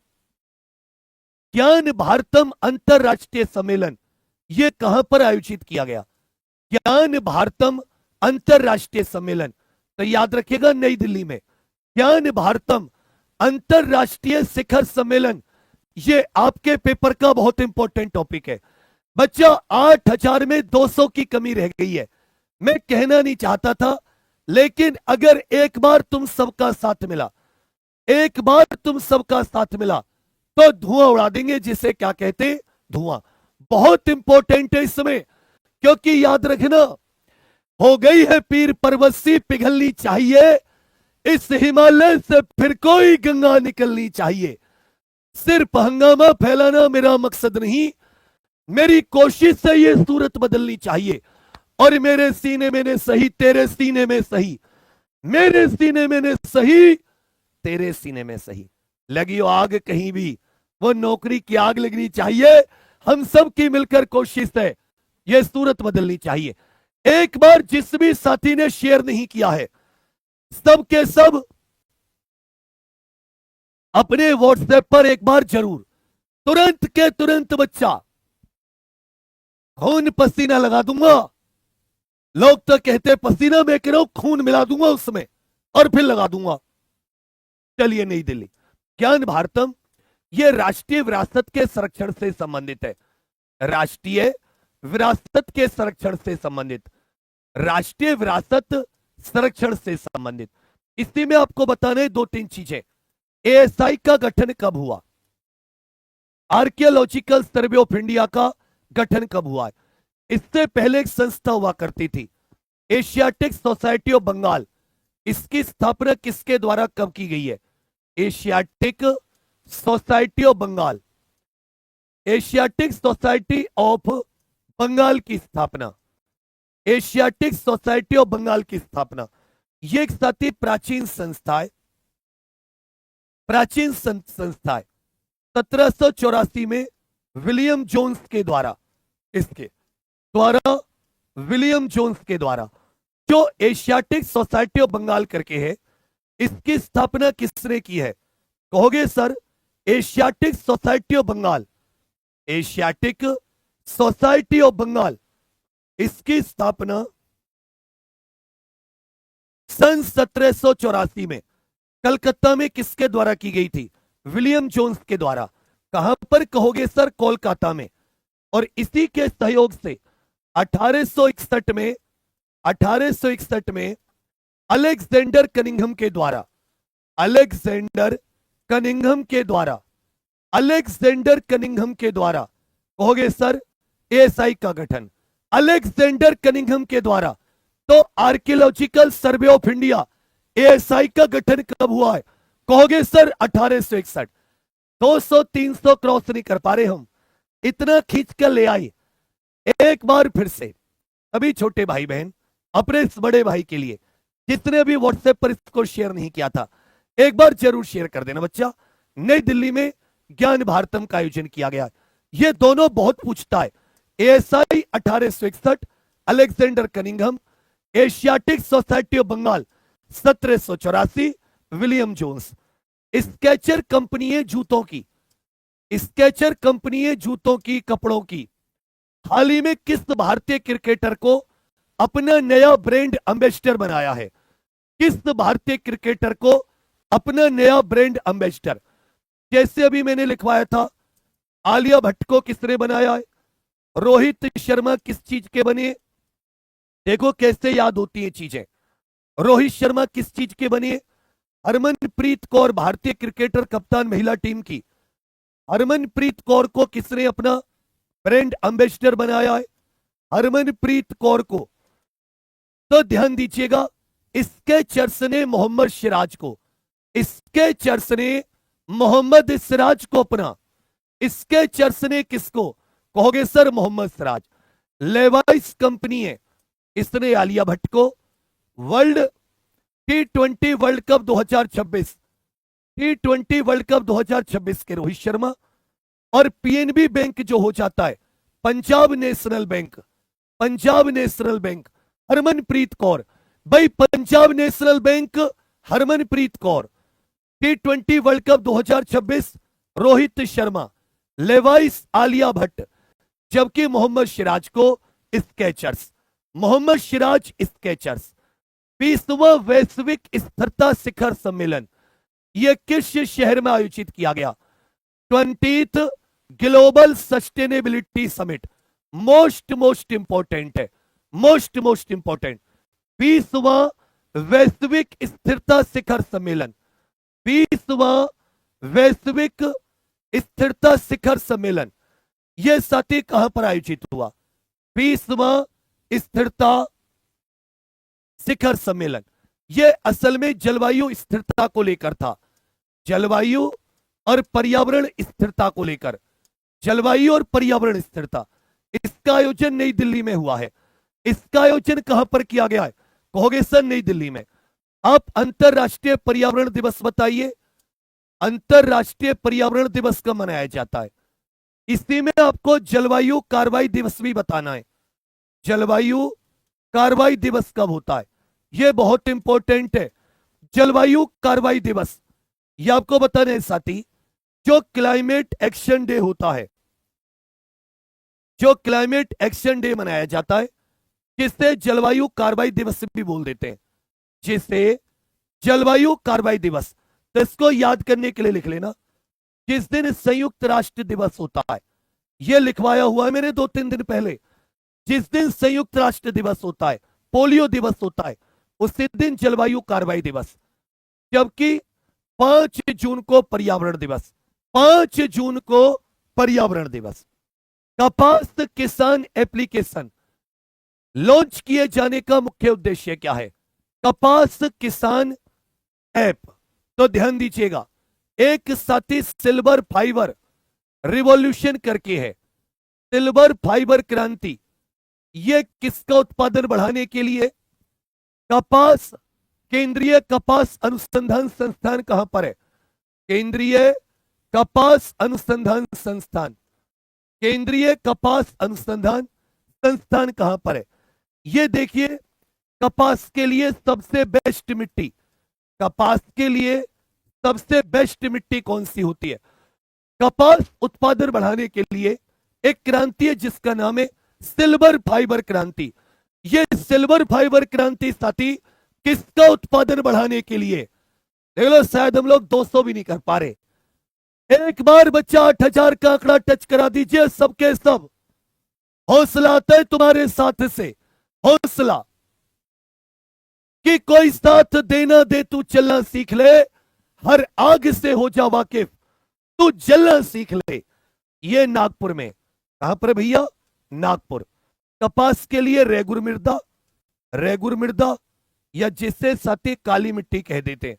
ज्ञान भारतम अंतरराष्ट्रीय सम्मेलन, ये कहां पर आयोजित किया गया? ज्ञान भारतम अंतरराष्ट्रीय सम्मेलन, तो याद रखिएगा नई दिल्ली में। ज्ञान भारतम अंतरराष्ट्रीय शिखर सम्मेलन, ये आपके पेपर का बहुत इंपॉर्टेंट टॉपिक है। बच्चा 8000 में 200 की कमी रह गई है। मैं कहना नहीं चाहता था, लेकिन अगर एक बार तुम सबका साथ मिला, एक बार तुम सबका साथ मिला तो धुआं उड़ा देंगे, जिसे क्या कहते हैं? धुआं। बहुत इंपॉर्टेंट है इसमें, क्योंकि याद रखना, हो गई है पीर परवसी पिघलनी चाहिए, इस हिमालय से फिर कोई गंगा निकलनी चाहिए। सिर्फ हंगामा फैलाना मेरा मकसद नहीं, मेरी कोशिश से ये सूरत बदलनी चाहिए। और मेरे सीने में ने सही, तेरे सीने में सही, मेरे सीने में ने सही, तेरे सीने में सही। लगी हो आग कहीं भी, वो नौकरी की आग लगनी चाहिए। हम सब की मिलकर कोशिश है, ये सूरत बदलनी चाहिए। एक बार जिस भी साथी ने शेयर नहीं किया है, सब के सब अपने व्हाट्सएप पर एक बार जरूर, तुरंत के तुरंत बच्चा, खून पसीना लगा दूंगा। लोग तो कहते पसीना, मैं कह रहा हूं खून मिला दूंगा उसमें और फिर लगा दूंगा। चलिए नई दिल्ली, ज्ञान भारतम, यह राष्ट्रीय विरासत के संरक्षण से संबंधित है। राष्ट्रीय विरासत के संरक्षण से संबंधित, राष्ट्रीय विरासत संरक्षण से संबंधित। इसी में आपको बताने 2-3 चीजें। एएसआई का गठन कब हुआ? आर्कियोलॉजिकल सर्वे ऑफ इंडिया का गठन कब हुआ है? इससे पहले एक संस्था हुआ करती थी, एशियाटिक सोसाइटी ऑफ बंगाल। इसकी स्थापना किसके द्वारा कब की गई है? Asiatic society of Bengal, Asiatic society of Bengal की स्थापना, एशियाटिक सोसाइटी ऑफ बंगाल की स्थापना। यह एक साथी प्राचीन संस्था है, प्राचीन संस्था है। 1784 में विलियम जोन्स के द्वारा, इसके द्वारा, विलियम जोन्स के द्वारा, जो एशियाटिक सोसाइटी ऑफ बंगाल करके है, इसकी स्थापना किसने की है? कहोगे sir, Asiatic society of Bengal, Asiatic society of Bengal, इसकी स्थापना सन 1784 में कलकत्ता में किसके द्वारा की गई थी? विलियम जोन्स के द्वारा। कहां पर? कहोगे सर, कोलकाता में। और इसी के सहयोग से 1861 में अलेक्जेंडर कनिंघम के द्वारा, अलेक्जेंडर कनिंघम के द्वारा, अलेक्जेंडर कनिंघम के द्वारा, कहोगे सर, एएसआई का गठन अलेक्जेंडर कनिंघम के द्वारा। तो archaeological survey of India, ASI का गठन कब हुआ है? कहोगे सर 1861। 200-300 क्रॉस नहीं कर पा रहे हम, इतना खींच कर ले आए। एक बार फिर से, अभी छोटे भाई बहन अपने इस बड़े भाई के लिए, जिसने अभी व्हाट्सएप पर इसको शेयर नहीं किया था, एक बार जरूर शेयर कर देना बच्चा। नई दिल्ली में ज्ञान भारतम का आयोजन किया गया है। ये दोनों बहुत पूछता है। ASI 1861, Alexander Cunningham, Asiatic society of Bengal 1784, William Jones. Skechers company है जूतों की, स्केचर कंपनी है जूतों की, कपड़ों की। हाल ही में किस भारतीय क्रिकेटर को अपना नया ब्रांड एम्बेसडर बनाया है? किस भारतीय क्रिकेटर को अपना नया ब्रांड एम्बेसडर? जैसे अभी मैंने लिखवाया था, आलिया भट्ट को किसने बनाया है? रोहित शर्मा किस चीज के बने? देखो कैसे याद होती है चीजें। रोहित शर्मा किस चीज के बने? हरमनप्रीत कौर, भारतीय क्रिकेटर, कप्तान महिला टीम की। हरमनप्रीत कौर को किसने अपना ब्रांड एम्बेसडर बनाया है? हरमनप्रीत कौर को। तो ध्यान दीजिएगा, इसके चर्च ने मोहम्मद सिराज को, इसके चर्च ने मोहम्मद सिराज को अपना, इसके चर्च ने किसको कहोगे sir? Mohammed Siraj. Levi's company है, इसने आलिया भट्ट को। World T20 world cup 2026, T20 world cup 2026 के रोहित शर्मा। और पीएनबी बैंक जो हो जाता है, Punjab national bank, Punjab national bank, Harmanpreet Kaur. भाई Punjab national bank, Harmanpreet Kaur. T20 world cup 2026, Rohit Sharma. Levi's, Alia Bhatt. जबकि मोहम्मद सिराज को स्केचर्स, मोहम्मद सिराज स्केचर्स। 20वां वैश्विक स्थिरता शिखर सम्मेलन, यह किस शहर में आयोजित किया गया? 20th global sustainability summit. Most important है, मोस्ट इंपॉर्टेंट। 20वां वैश्विक स्थिरता शिखर सम्मेलन, 20वां वैश्विक स्थिरता शिखर सम्मेलन, यह साथी कहां पर आयोजित हुआ? 20वां स्थिरता शिखर सम्मेलन। यह असल में जलवायु स्थिरता को लेकर था, जलवायु और पर्यावरण स्थिरता को लेकर, जलवायु और पर्यावरण स्थिरता। इसका आयोजन नई दिल्ली में हुआ है। इसका आयोजन कहां पर किया गया है? कहोगे सर नई दिल्ली में। आप अंतरराष्ट्रीय पर्यावरण दिवस बताइए। अंतरराष्ट्रीय पर्यावरण दिवस कब मनाया जाता है? इसी में आपको जलवायु कार्रवाई दिवस भी बताना है। जलवायु कार्रवाई दिवस कब होता है? यह बहुत इंपॉर्टेंट है। जलवायु कार्रवाई दिवस यह आपको बताना है साथी। जो क्लाइमेट एक्शन डे होता है, जो क्लाइमेट एक्शन डे मनाया जाता है, जिसे जलवायु कार्रवाई दिवस भी बोल देते हैं, जिसे जलवायु कार्रवाई दिवस। तो इसको याद करने के लिए लिख लेना, जिस दिन संयुक्त राष्ट्र दिवस होता है। यह लिखवाया हुआ है मैंने 2-3 दिन पहले। जिस दिन संयुक्त राष्ट्र दिवस होता है, पोलियो दिवस होता है, उसी दिन जलवायु कार्रवाई दिवस। जबकि 5 जून को पर्यावरण दिवस, 5 जून को पर्यावरण दिवस। कपास किसान एप्लीकेशन लॉन्च किए जाने का मुख्य उद्देश्य क्या है? कपास किसान ऐप। तो ध्यान दीजिएगा, एक साथी सिल्वर फाइबर रिवॉल्यूशन करके है, सिल्वर फाइबर क्रांति। यह किसका उत्पादन बढ़ाने के लिए? कपास, केंद्रीय कपास अनुसंधान संस्थान कहां पर है? केंद्रीय कपास अनुसंधान संस्थान, केंद्रीय कपास अनुसंधान संस्थान कहां पर है? यह देखिए, कपास के लिए सबसे बेस्ट मिट्टी, कपास के लिए सबसे बेस्ट मिट्टी कौन सी होती है? कपास उत्पादन बढ़ाने के लिए एक क्रांति है जिसका नाम है सिल्वर फाइबर क्रांति। यह सिल्वर फाइबर क्रांति साथी किसका उत्पादन बढ़ाने के लिए? देख लो, शायद हम लोग 200 भी नहीं कर पा रहे। एक बार बच्चा 8000 का आंकड़ा टच करा दीजिए, सबके सब। हौसला आता है तुम्हारे साथ से, हौसला कि कोई साथ देना दे, तू चलना सीख ले, हर आग से हो जा वाकिफ, तू जलना सीख ले। ये नागपुर में, कहां पर भैया? नागपुर। कपास के लिए रेगुर मृदा, रेगुर मृदा, या जिसे साथी काली मिट्टी कह देते हैं,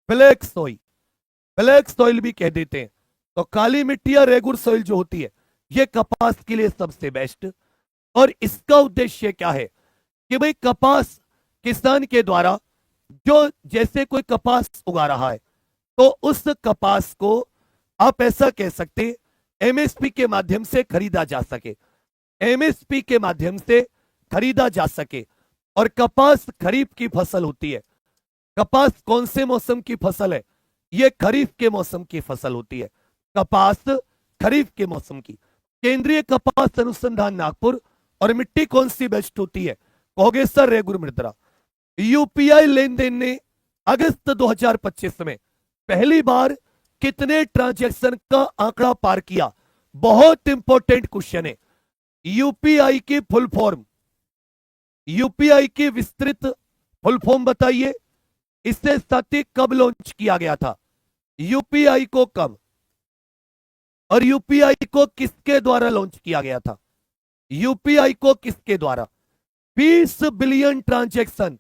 ब्लैक सॉइल, ब्लैक सॉइल भी कह देते हैं। तो काली मिट्टी या रेगुर सॉइल जो होती है, यह कपास के लिए सबसे बेस्ट। और इसका उद्देश्य क्या है? कि भाई कपास किसान के द्वारा जो जैसे कोई कपास उगा रहा है तो उस कपास को आप ऐसा कह सकते हैं एमएसपी के माध्यम से खरीदा जा सके, एमएसपी के माध्यम से खरीदा जा सके। और कपास खरीफ की फसल होती है। कपास कौन से मौसम की फसल है? यह खरीफ के मौसम की फसल होती है। कपास खरीफ के मौसम की। केंद्रीय कपास अनुसंधान नागपुर। और मिट्टी कौन सी बेस्ट होती है? कहोगे सर रेगुर मृदा। यूपीआई लेन देन ने अगस्त 2025 में पहली बार कितने ट्रांजैक्शन का आंकड़ा पार किया? बहुत इंपॉर्टेंट क्वेश्चन है। यूपीआई की फुल फॉर्म, यूपीआई की विस्तृत फुल फॉर्म बताइए। इससे साथ ही कब लॉन्च किया गया था? यूपीआई को कब और यूपीआई को किसके द्वारा लॉन्च किया गया था? यूपीआई को किसके द्वारा? 20 बिलियन ट्रांजैक्शन,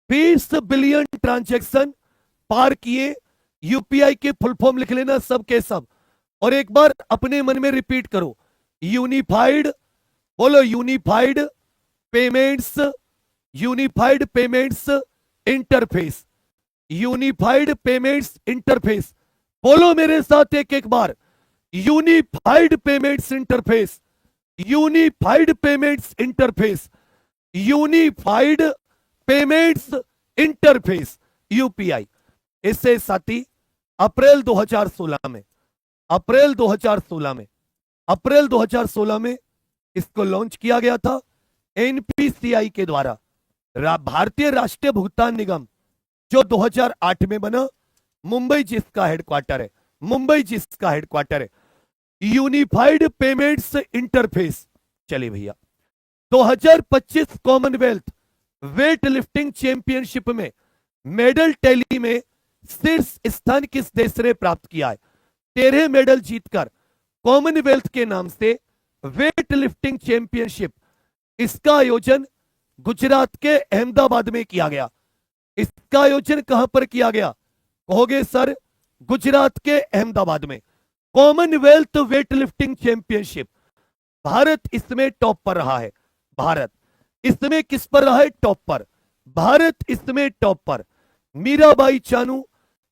20 बिलियन ट्रांजैक्शन पार किए। यूपीआई की फुल फॉर्म लिख लेना सब के सब, और एक बार अपने मन में रिपीट करो। यूनिफाइड, बोलो unified payments, unified payments interface, unified payments interface. बोलो मेरे साथ एक एक बार, unified payments interface, unified payments interface, unified payments interface, UPI. इससे साथी अप्रैल 2016 में, अप्रैल 2016 में, अप्रैल 2016 में इसको लॉन्च किया गया था एनपीसीआई के द्वारा। भारतीय राष्ट्रीय भुगतान निगम जो 2008 में बना, मुंबई जिसका हेडक्वार्टर है, मुंबई जिसका हेडक्वार्टर है। Unified payments interface. चलिए भैया, 2025 कॉमनवेल्थ वेट लिफ्टिंग चैंपियनशिप में मेडल टैली में शीर्ष स्थान किस देश ने प्राप्त किया है? 13 मेडल जीतकर कॉमनवेल्थ के नाम से वेट लिफ्टिंग चैंपियनशिप, इसका आयोजन गुजरात के अहमदाबाद में किया गया। इसका आयोजन कहां पर किया गया? कहोगे सर गुजरात के अहमदाबाद में। Commonwealth weight lifting championship, Bharat इसमें टॉप पर रहा है। भारत इसमें किस पर रहा है? टॉप पर। भारत इसमें टॉप पर। मीराबाई चानू,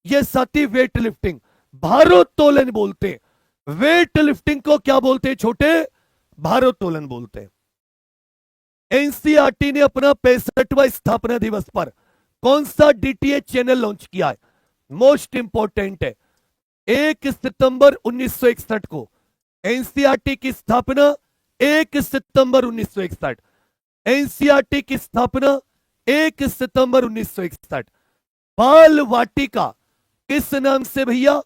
ये साथी वेट लिफ्टिंग, भारोत्तोलन बोलते हैं। वेट लिफ्टिंग को क्या बोलते हैं छोटे? भारोत्तोलन बोलते हैं। एनसीईआरटी ने अपना 65वां स्थापना दिवस पर कौन सा डीटीएच चैनल लॉन्च किया है? मोस्ट इंपोर्टेंट है। 1 सितंबर 1961 को एनसीईआरटी की स्थापना, 1 सितंबर 1961। एनसीईआरटी की स्थापना 1 सितंबर 1961। बाल वाटिका किस नाम से भैया?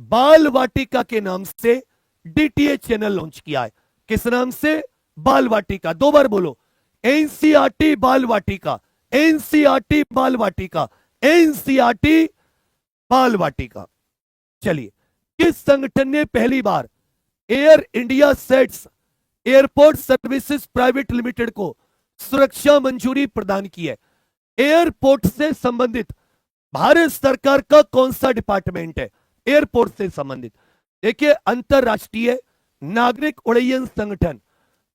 बाल वाटिका के नाम से डीटीएच चैनल लॉन्च किया है। किस नाम से? बाल वाटिका। दो बार बोलो, एनसीईआरटी बाल वाटिका, एनसीईआरटी बाल वाटिका, एनसीईआरटी बाल वाटिका। चलिए, किस संगठन ने पहली बार air India SATS airport services private limited को सुरक्षा मंजूरी प्रदान की है? एयरपोर्ट से संबंधित भारत सरकार का कौन सा डिपार्टमेंट है एयरपोर्ट से संबंधित? देखिए, अंतरराष्ट्रीय नागरिक उड्डयन संगठन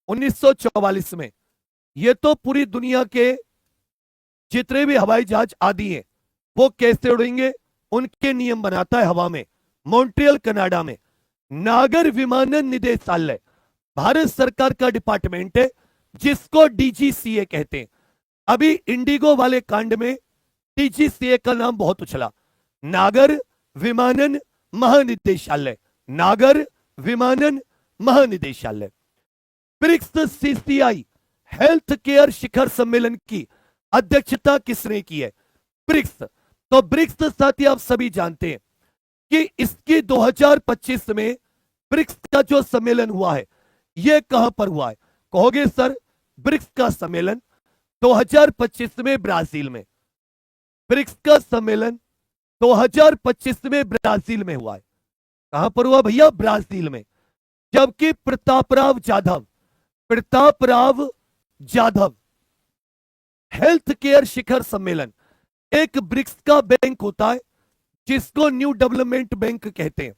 1944 में, ये तो पूरी दुनिया के जितने भी हवाई जहाज आदि हैं वो कैसे उड़ेंगे उनके नियम बनाता है हवा में। मॉन्ट्रियल कनाडा में नागर विमानन निदेशालय भारत सरकार का डिपार्टमेंट है, जिसको डीजीसीए कहते हैं। अभी इंडिगो वाले कांड में डीजीसीए का नाम बहुत उछला। नागर विमानन महानिदेशालय, नागर विमानन महानिदेशालय। ब्रिक्स सीसीआई हेल्थ केयर शिखर सम्मेलन की अध्यक्षता किसने की है? ब्रिक्स। तो ब्रिक्स साथी आप सभी जानते हैं कि इसकी 2025 में ब्रिक्स का जो सम्मेलन हुआ है यह कहां पर हुआ है? कहोगे सर ब्रिक्स का सम्मेलन 2025 में ब्राजील में। ब्रिक्स का सम्मेलन 2025 में ब्राजील में हुआ है। कहां पर हुआ भैया? ब्राजील में। जबकि प्रतापराव जाधव हेल्थ केयर शिखर सम्मेलन एक ब्रिक्स का बैंक होता है, जिसको न्यू डेवलपमेंट बैंक कहते हैं।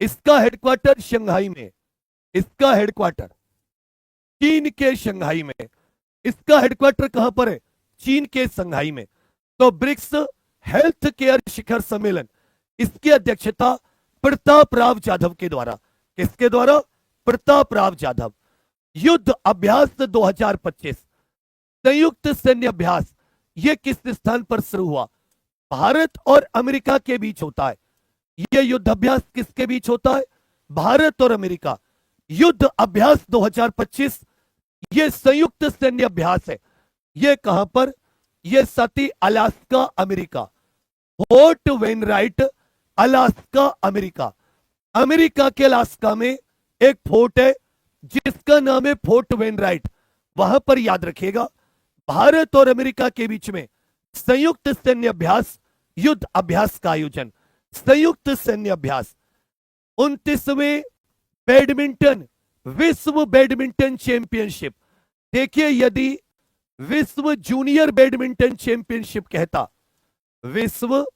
इसका हेडक्वार्टर शंघाई में, इसका हेडक्वार्टर चीन के शंघाई में। इसका हेडक्वार्टर कहां पर है? चीन के संघाई में। तो ब्रिक्स हेल्थ केयर शिखर सम्मेलन, इसकी अध्यक्षता प्रताप राव जाधव के द्वारा। किसके द्वारा? प्रताप राव जाधव। युद्ध अभ्यास 2025, संयुक्त सैन्य अभ्यास, यह किस स्थान पर शुरू हुआ? भारत और अमेरिका के बीच होता है। यह युद्ध अभ्यास किसके बीच होता है? भारत और अमेरिका। युद्ध अभ्यास 2025 यह संयुक्त सैन्य अभ्यास है। यह कहां पर? यह साथी Alaska, America. Fort Wainwright, Alaska, America. America के अलास्का में एक फोर्ट है जिसका नाम है फोर्ट वेनराइट। वहां पर याद रखिएगा, भारत और अमेरिका के बीच में संयुक्त सैन्य अभ्यास, युद्ध अभ्यास का आयोजन, संयुक्त सैन्य अभ्यास। 29वें बैडमिंटन, विश्व बैडमिंटन चैंपियनशिप। देखिए, यदि विश्व जूनियर बैडमिंटन चैंपियनशिप कहता, विश्व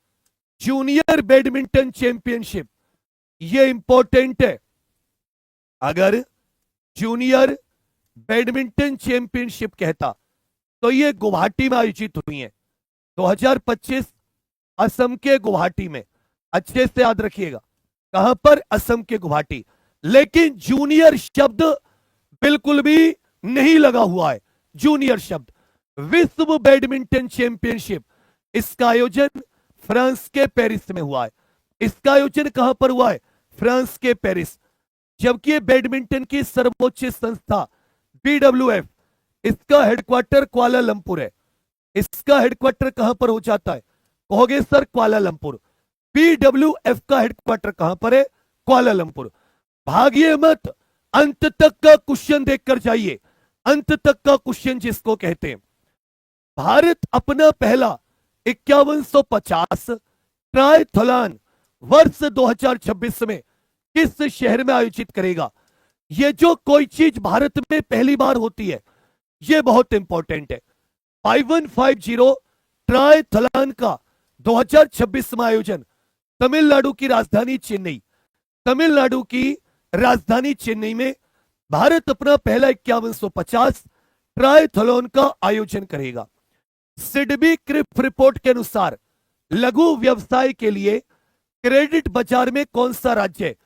जूनियर बैडमिंटन चैंपियनशिप, यह इंपॉर्टेंट है। अगर जूनियर बैडमिंटन चैंपियनशिप कहता तो ये गुवाहाटी में आयोजित हुई है 2025, असम के गुवाहाटी में। अच्छे से याद रखिएगा, कहां पर? असम के गुवाहाटी। लेकिन जूनियर शब्द बिल्कुल भी नहीं लगा हुआ है। जूनियर शब्द, विश्व बैडमिंटन चैंपियनशिप, इसका आयोजन फ्रांस के पेरिस में हुआ है। इसका आयोजन कहां पर हुआ है? फ्रांस के पेरिस। जबकि बैडमिंटन की सर्वोच्च संस्था BWF, इसका हेडक्वार्टर कुआलालंपुर है। इसका हेडक्वार्टर कहां पर हो जाता है? कहोगे सर कुआलालंपुर। BWF का हेडक्वार्टर कहां पर है? कुआलालंपुर। भागिए मत, अंत तक का क्वेश्चन देखकर जाइए। अंत तक का क्वेश्चन जिसको कहते हैं। भारत अपना पहला 5150 ट्रायथलॉन वर्ष 2026 में किस शहर में आयोजित करेगा? ये जो कोई चीज भारत में पहली बार होती है, ये बहुत इंपॉर्टेंट है। 5150 ट्रायथलॉन का 2026 में आयोजन तमिलनाडु की राजधानी चेन्नई, तमिलनाडु की राजधानी चेन्नई में भारत अपना पहला 5150 ट्रायथलॉन का आयोजन करेगा। सिडबी क्रिप रिपोर्ट के अनुसार लघु व्यवसाय के लिए क्रेडिट बाजार में कौन सा राज्य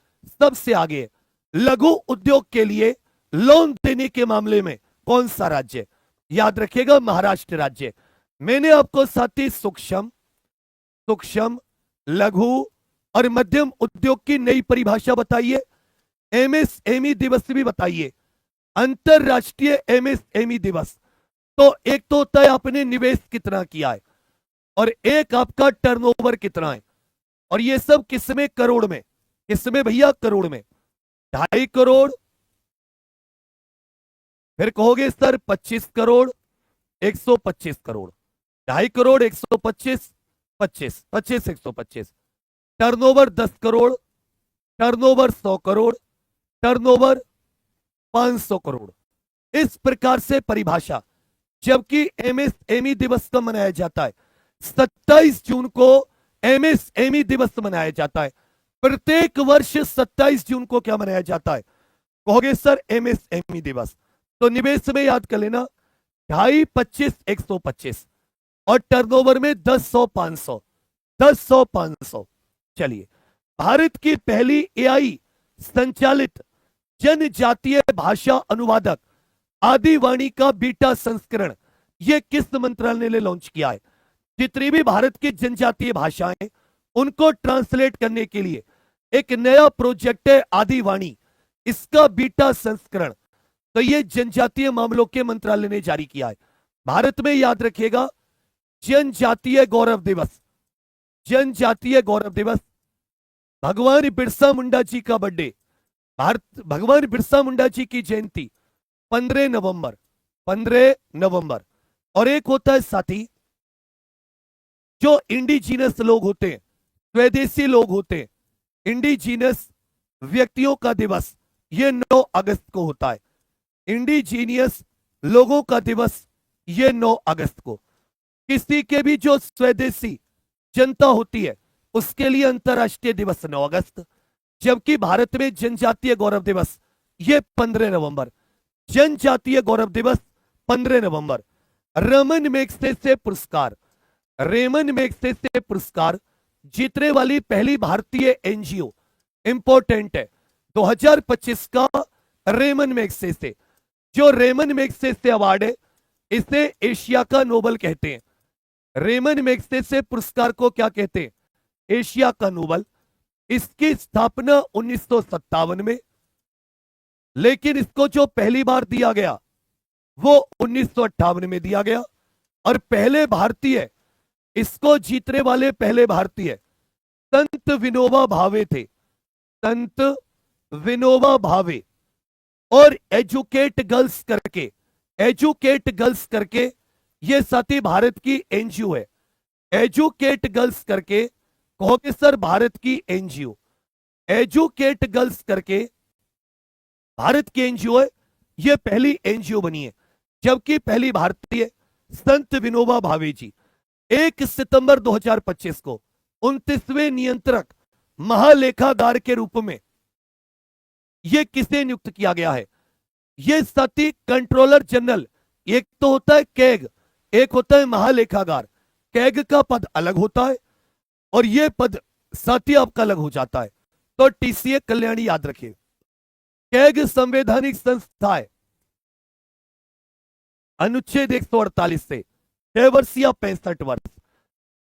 सबसे आगे है? लघु उद्योग के लिए लोन देने के मामले में कौन सा राज्य? याद रखिएगा, महाराष्ट्र राज्य। मैंने आपको साथ ही सूक्ष्म, लघु और मध्यम उद्योग की नई परिभाषा बताइए। MSME दिवस भी बताइए, अंतरराष्ट्रीय MSME दिवस। तो एक तो होता है आपने निवेश कितना किया है, और एक आपका टर्नओवर कितना है। और ये सब किसमें? करोड़ में। किसमें भैया? करोड़ में। 2.5 करोड़, फिर कहोगे sir 25 crore, 125 crore. 2.5 crore, 125, 25, 25, 125। Turnover 10 crore, turnover 100 crore, turnover 500 crore. इस प्रकार से परिभाषा। जबकि MSME दिवस कब मनाया जाता है? 27 जून को MSME दिवस मनाया जाता है। प्रत्येक वर्ष 27 जून को क्या मनाया जाता है? कहोगे सर MSME दिवस। तो निवेश में याद कर लेना, 2.5, 25, 125, और टर्नओवर में 10, 100, 500, 10, 100, 500। चलिए, भारत की पहली AI संचालित जनजातीय भाषा अनुवादक आदिवाणी का बीटा संस्करण यह किस मंत्रालय ने लॉन्च किया है? जितनी भी भारत की जनजातीय भाषाएं, उनको ट्रांसलेट करने के लिए एक नया प्रोजेक्ट है आदिवाणी, इसका बीटा संस्करण। तो यह जनजातीय मामलों के मंत्रालय ने जारी किया है। भारत में याद रखिएगा, जनजातीय गौरव दिवस, जनजातीय गौरव दिवस, भगवान बिरसा मुंडा जी का बर्थडे, भगवान बिरसा मुंडा जी की जयंती 15 नवंबर, 15 नवंबर। और एक होता है साथी, जो इंडिजीनस लोग होते हैं, स्वदेशी लोग होते हैं, इंडिजीनस व्यक्तियों का दिवस, यह 9 अगस्त को होता है। इंडिजीनियस लोगों का दिवस यह 9 अगस्त को। किसी के भी जो स्वदेशी जनता होती है, उसके लिए अंतरराष्ट्रीय दिवस 9 अगस्त। जबकि भारत में जनजातीय गौरव दिवस यह 15 नवंबर। जनजातीय गौरव दिवस 15 नवंबर। रमन मैग्सेसे पुरस्कार, रेमन मैग्सेसे पुरस्कार जीतने वाली पहली भारतीय एनजीओ, इंपॉर्टेंट है, 2025 का रेमन मैग्सेसे। जो रेमन मैग्सेसे अवार्ड है इसे एशिया का नोबल कहते हैं। रेमन मैग्सेसे पुरस्कार को क्या कहते हैं? एशिया का नोबल। इसकी स्थापना 1957 में, लेकिन इसको जो पहली बार दिया गया वो 1958 में दिया गया। और पहले भारतीय, इसको जीतने वाले पहले भारतीय संत विनोबा भावे थे। संत विनोबा भावे। और एजुकेट गर्ल्स करके, एजुकेट गर्ल्स करके ये साथी भारत की एनजीओ है। एजुकेट गर्ल्स करके कहोगे सर भारत की एनजीओ, एजुकेट गर्ल्स करके भारत की एनजीओ है। ये पहली एनजीओ बनी है, जबकि पहली भारतीय संत विनोबा भावे जी। 1 सितंबर 2025 को 29वें नियंत्रक महालेखागार के रूप में यह किसे नियुक्त किया गया है? यह साथी कंट्रोलर जनरल, एक तो होता है कैग, एक होता है महालेखागार। कैग का पद अलग होता है और यह पद साथी आपका अलग हो जाता है। तो टीसीए कल्याणी याद रखिए। कैग संवैधानिक संस्था है, अनुच्छेद 148 से 6 वर्ष या 65 वर्ष।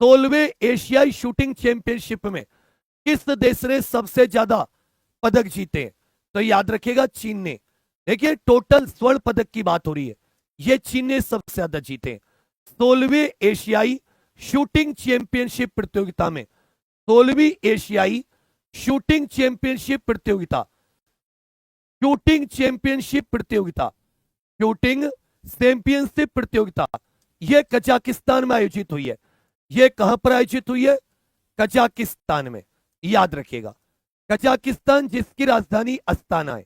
16वें एशियाई शूटिंग चैंपियनशिप में किस देश ने सबसे ज्यादा पदक जीते? तो याद रखिएगा चीन ने। देखिए टोटल स्वर्ण पदक की बात हो रही है, यह चीन ने सबसे ज्यादा जीते। 16वीं एशियाई शूटिंग चैंपियनशिप प्रतियोगिता में, 16वीं एशियाई शूटिंग चैंपियनशिप प्रतियोगिता, शूटिंग चैंपियनशिप प्रतियोगिता, शूटिंग चैंपियनशिप प्रतियोगिता यह कजाकिस्तान में आयोजित हुई है। यह कहां पर आयोजित हुई है? कजाकिस्तान में, याद रखिएगा। कजाकिस्तान जिसकी राजधानी अस्ताना है।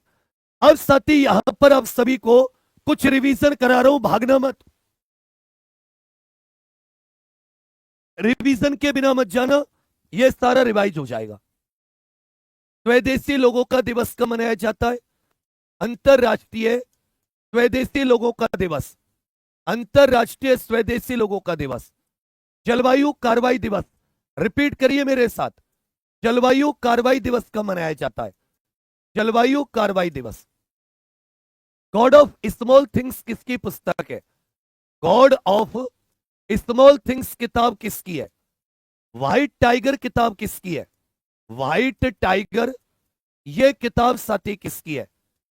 अब साथी यहां पर आप सभी को कुछ रिवीजन करा रहा हूं, भागना मत। रिवीजन के बिना मत जाना, यह सारा रिवाइज हो जाएगा। स्वदेशी लोगों का दिवस कब मनाया जाता है? अंतरराष्ट्रीय स्वदेशी लोगों का दिवस, अंतरराष्ट्रीय स्वदेशी लोगों का दिवस। जलवायु कार्रवाई दिवस, रिपीट करिए मेरे साथ, जलवायु कार्रवाई दिवस कब मनाया जाता है? जलवायु कार्रवाई दिवस। गॉड ऑफ स्मॉल थिंग्स किसकी पुस्तक है? गॉड ऑफ स्मॉल थिंग्स किताब किसकी है? व्हाइट टाइगर किताब किसकी है? व्हाइट टाइगर ये किताब साथी किसकी है?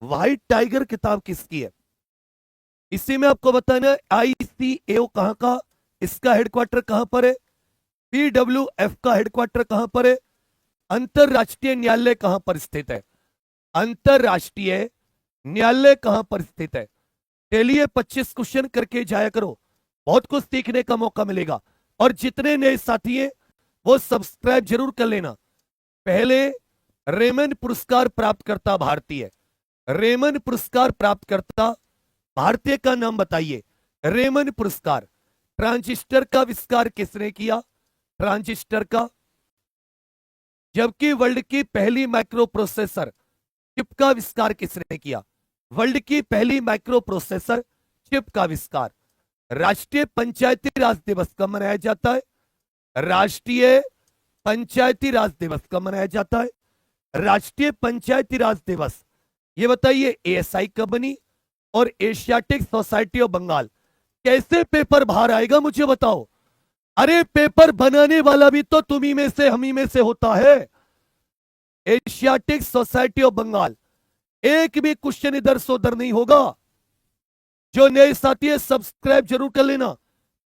व्हाइट टाइगर किताब किसकी है? इसी में आपको बताना है आईसीएओ कहां का, इसका हेडक्वार्टर कहां पर है, पीडब्ल्यूएफ का हेडक्वार्टर कहां पर है, अंतरराष्ट्रीय न्यायालय कहां पर स्थित है, अंतरराष्ट्रीय न्यायालय कहां पर स्थित है। चलिए 25 क्वेश्चन करके जाया करो, बहुत कुछ सीखने का मौका मिलेगा। और जितने नए साथी हैं वो सब्सक्राइब जरूर कर लेना। पहले रेमन पुरस्कार प्राप्त करता भारतीय, रेमन पुरस्कार प्राप्त करता भारतीय का नाम बताइए। रेमन पुरस्कार। ट्रांजिस्टर का आविष्कार किसने किया? ट्रांजिस्टर का। जबकि वर्ल्ड की पहली माइक्रो प्रोसेसर चिप का आविष्कार किसने किया? वर्ल्ड की पहली माइक्रो प्रोसेसर चिप का आविष्कार। राष्ट्रीय पंचायती राज दिवस कब मनाया जाता है? राष्ट्रीय पंचायती राज दिवस कब मनाया जाता है? राष्ट्रीय पंचायती राज दिवस ये बताइए एएसआई कब बनी? और एशियाटिक सोसाइटी ऑफ बंगाल। कैसे पेपर बाहर आएगा मुझे बताओ? अरे पेपर बनाने वाला भी तो तुम्ही में से हम ही में से होता है। एशियाटिक सोसाइटी ऑफ बंगाल, एक भी क्वेश्चन इधर से उधर नहीं होगा। जो नए साथी है सब्सक्राइब जरूर कर लेना।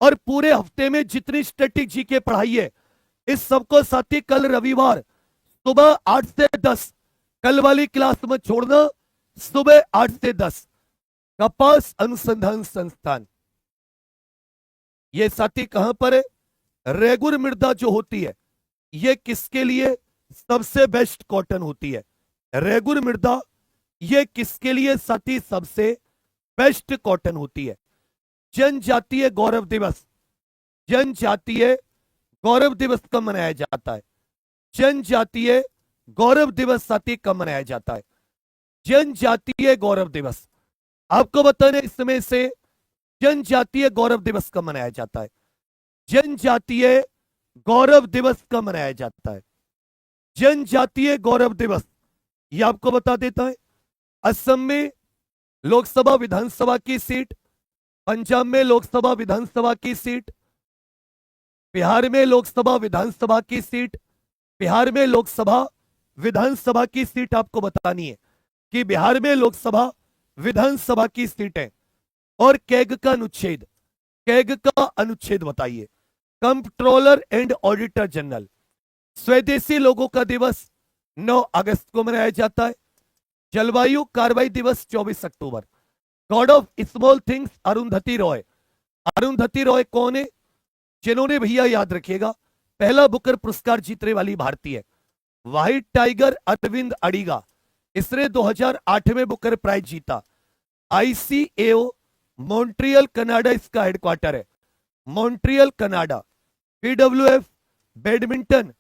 और पूरे हफ्ते में जितनी स्टैटिक जीके पढ़ाई है इस सबको साथी कल रविवार सुबह 8 से 10, कल वाली क्लास मत छोड़ना, सुबह 8 से 10 कपास अनुसंधान संस्थान। यह साथी कहां पर है? रेगुर मृदा जो होती है यह किसके लिए सबसे बेस्ट कॉटन होती है? रेगुर मृदा यह किसके लिए साथी सबसे बेस्ट कॉटन होती है? जनजातीय गौरव दिवस, जनजातीय गौरव दिवस कब मनाया जाता है? जनजातीय गौरव दिवस साथी कब मनाया जाता है? जनजातीय गौरव दिवस। आपको बताने इसमें से जनजातीय गौरव दिवस कब मनाया जाता है? जनजातीय गौरव दिवस कब मनाया जाता है? जनजातीय गौरव दिवस, ये आपको बता देता है। असम में लोकसभा विधानसभा की सीट, पंजाब में लोकसभा विधानसभा की सीट, बिहार में लोकसभा विधानसभा की सीट, बिहार में लोकसभा विधानसभा की सीट आपको बतानी है कि बिहार में लोकसभा विधानसभा की सीट है। और कैग का अनुच्छेद, कैग का अनुच्छेद बताइए। Controller and auditor general. स्वदेशी लोगों का दिवस 9 अगस्त को मनाया जाता है। जलवायु कार्रवाई दिवस 24 अक्टूबर। God of small things Arundhati Roy. Arundhati Roy कौन है? जिन्होंने, भैया याद रखिएगा, पहला बुकर पुरस्कार जीतने वाली भारतीय। व्हाइट टाइगर अरविंद अडिगा, इसने 2008 में बुकर प्राइज जीता। आईसीएओ मॉन्ट्रियल कनाडा इसका हेडक्वार्टर है, मॉन्ट्रियल कनाडा। पीडब्ल्यूएफ बैडमिंटन,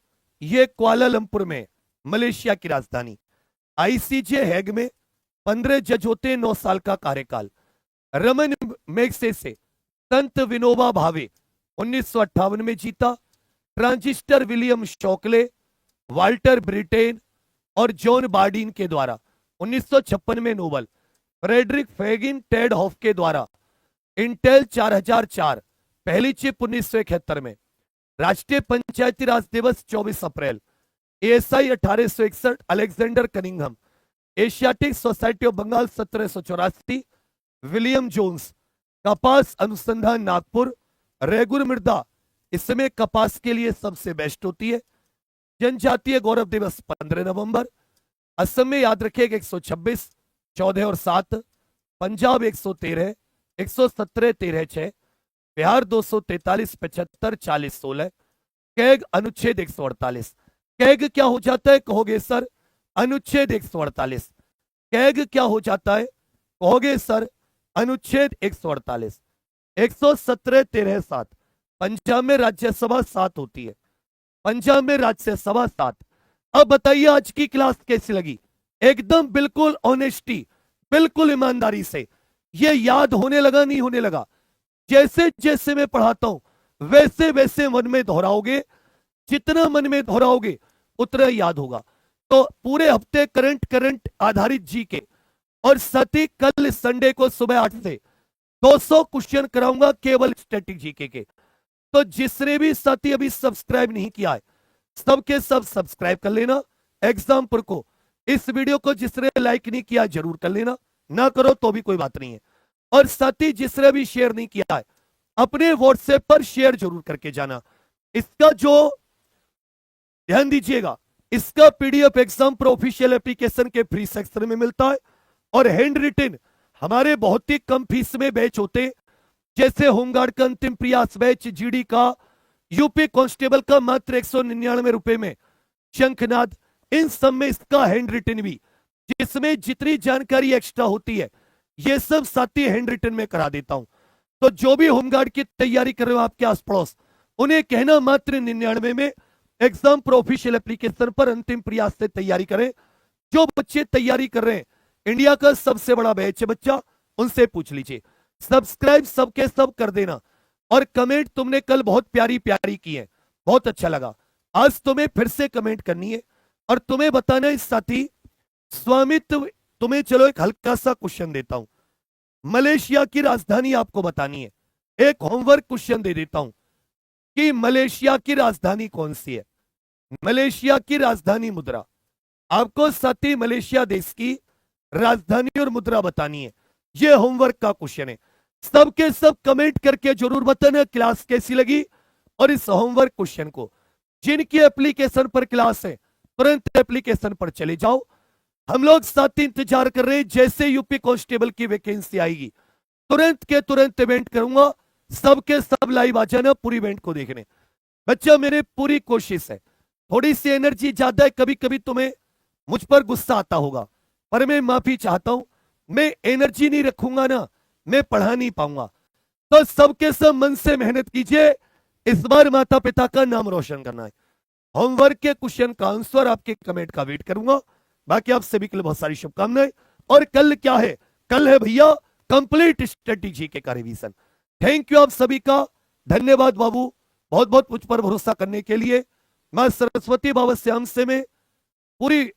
ये कुआलालंपुर में, मलेशिया की राजधानी। आईसीजे हैग में 15 जज होते, 9 साल का कार्यकाल। रमन मैग्सेसे, संत विनोबा भावे 1958 में जीता। Transistor William Shockley, Walter Britain और जॉन बार्डिन के द्वारा 1956 में नोबल। फ्रेडरिक फेगिन टेड हॉफ के द्वारा इंटेल 4004, पहली चिप 1971 में। राष्ट्रीय पंचायती राज दिवस 24 अप्रैल। ASI 1861, Alexander Cunningham. Asiatic society of Bengal 1784, William Jones. कपास अनुसंधान नागपुर, रेगुर मृदा, इसमें कपास के लिए सबसे बेस्ट होती है। जनजातीय गौरव दिवस 15 नवंबर। असम में याद रखिएगा 126, 14 और 7। पंजाब 113, 117, 13, 6। बिहार 243, 75, 40, 16। कैग अनुच्छेद 148। कैग क्या हो जाता है कहोगे सर? अनुच्छेद 148। कैग क्या हो जाता है कहोगे सर? अनुच्छेद 148। 117, 13, 7। पंजाब में राज्यसभा 7 होती है, पंजाब में राज्यसभा 7। अब बताइए आज की क्लास कैसी लगी? एकदम बिल्कुल ऑनेस्टी, बिल्कुल ईमानदारी से। ये याद होने लगा, नहीं होने लगा? जैसे जैसे मैं पढ़ाता हूं वैसे वैसे मन में दोहराओगे, जितना मन में दोहराओगे उतना याद होगा। तो पूरे हफ्ते करंट आधारित जीके, और साथ ही कल संडे को सुबह 8 से 200 क्वेश्चन कराऊंगा केवल स्टैटिक जीके के। तो जिसने भी साथी अभी सब्सक्राइब नहीं किया है, सबके सब सब्सक्राइब कर लेना एग्जाम्पल को। इस वीडियो को जिसने लाइक नहीं किया जरूर कर लेना, ना करो तो भी कोई बात नहीं है। और साथी जिसने भी शेयर नहीं किया है अपने व्हाट्सएप पर शेयर जरूर करके जाना। इसका जो ध्यान दीजिएगा, इसका PDF exam pro official application के फ्री सेक्शन में मिलता है। और हैंड रिटन हमारे बहुत ही कम फीस में बैच होते, जैसे होमगार्ड का अंतिम प्रयास बैच, जीडी का, यूपी कांस्टेबल का मात्र 199 रुपए में, शंखनाद, इन सब में इसका हैंड रिटन भी, जिसमें जितनी जानकारी एक्स्ट्रा होती है ये सब साथी हैंड रिटन में करा देता हूं। तो जो भी होमगार्ड की तैयारी कर रहे हो आपके आस पड़ोस, उन्हें कहना मात्र 99 में एग्जाम प्रो ऑफिशियल एप्लीकेशन पर अंतिम प्रयास से तैयारी करें। जो बच्चे तैयारी कर रहे हैं, इंडिया का सबसे बड़ा बैच है बच्चा, उनसे पूछ लीजिए। सब्सक्राइब सबके सब कर देना। और कमेंट तुमने कल बहुत प्यारी प्यारी की है, बहुत अच्छा लगा। आज तुम्हें फिर से कमेंट करनी है और तुम्हें बताना है साथी स्वामित्व। तुम्हें चलो एक हल्का सा क्वेश्चन देता हूं, मलेशिया की राजधानी आपको बतानी है। एक होमवर्क क्वेश्चन दे देता हूं कि मलेशिया की राजधानी कौन सी है। मलेशिया की राजधानी मुद्रा, आपको साथी मलेशिया देश की राजधानी और मुद्रा बतानी है। यह होमवर्क का क्वेश्चन है। सबके सब कमेंट करके जरूर बताना क्लास कैसी लगी। और इस होमवर्क क्वेश्चन को जिनकी एप्लीकेशन पर क्लास है तुरंत एप्लीकेशन पर चले जाओ। हम लोग साथ ही इंतजार कर रहे हैं, जैसे यूपी कांस्टेबल की वैकेंसी आएगी तुरंत के तुरंत इवेंट करूंगा। सबके सब लाइव आ जाना पूरी इवेंट को देखने। बच्चा मेरी पूरी कोशिश है, थोड़ी सी एनर्जी ज्यादा है, कभी कभी तुम्हें मुझ पर गुस्सा आता होगा, पर मैं माफी चाहता हूं। मैं एनर्जी नहीं रखूंगा ना, मैं पढ़ा नहीं पाऊंगा। तो सबके सब मन से मेहनत कीजिए, इस बार माता पिता का नाम रोशन करना है। होमवर्क के क्वेश्चन का आंसर आपके कमेंट का वेट करूंगा। बाकी आप सभी के लिए बहुत सारी शुभकामनाएं। और कल क्या है? कल है भैया कंप्लीट स्ट्रेटेजी के का रिवीजन। थैंक यू आप सभी का, धन्यवाद बाबू, बहुत बहुत मुझ पर भरोसा करने के लिए। मैं सरस्वती बाबा श्याम से में पूरी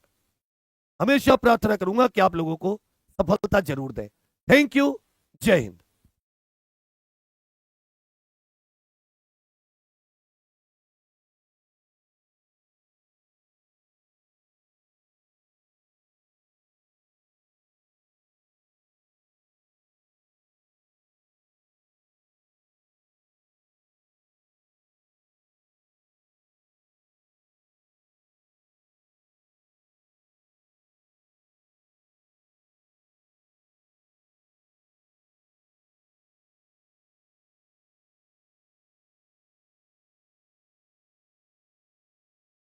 हमेशा प्रार्थना करूंगा कि आप लोगों को सफलता जरूर दें। थैंक यू, जय हिंद।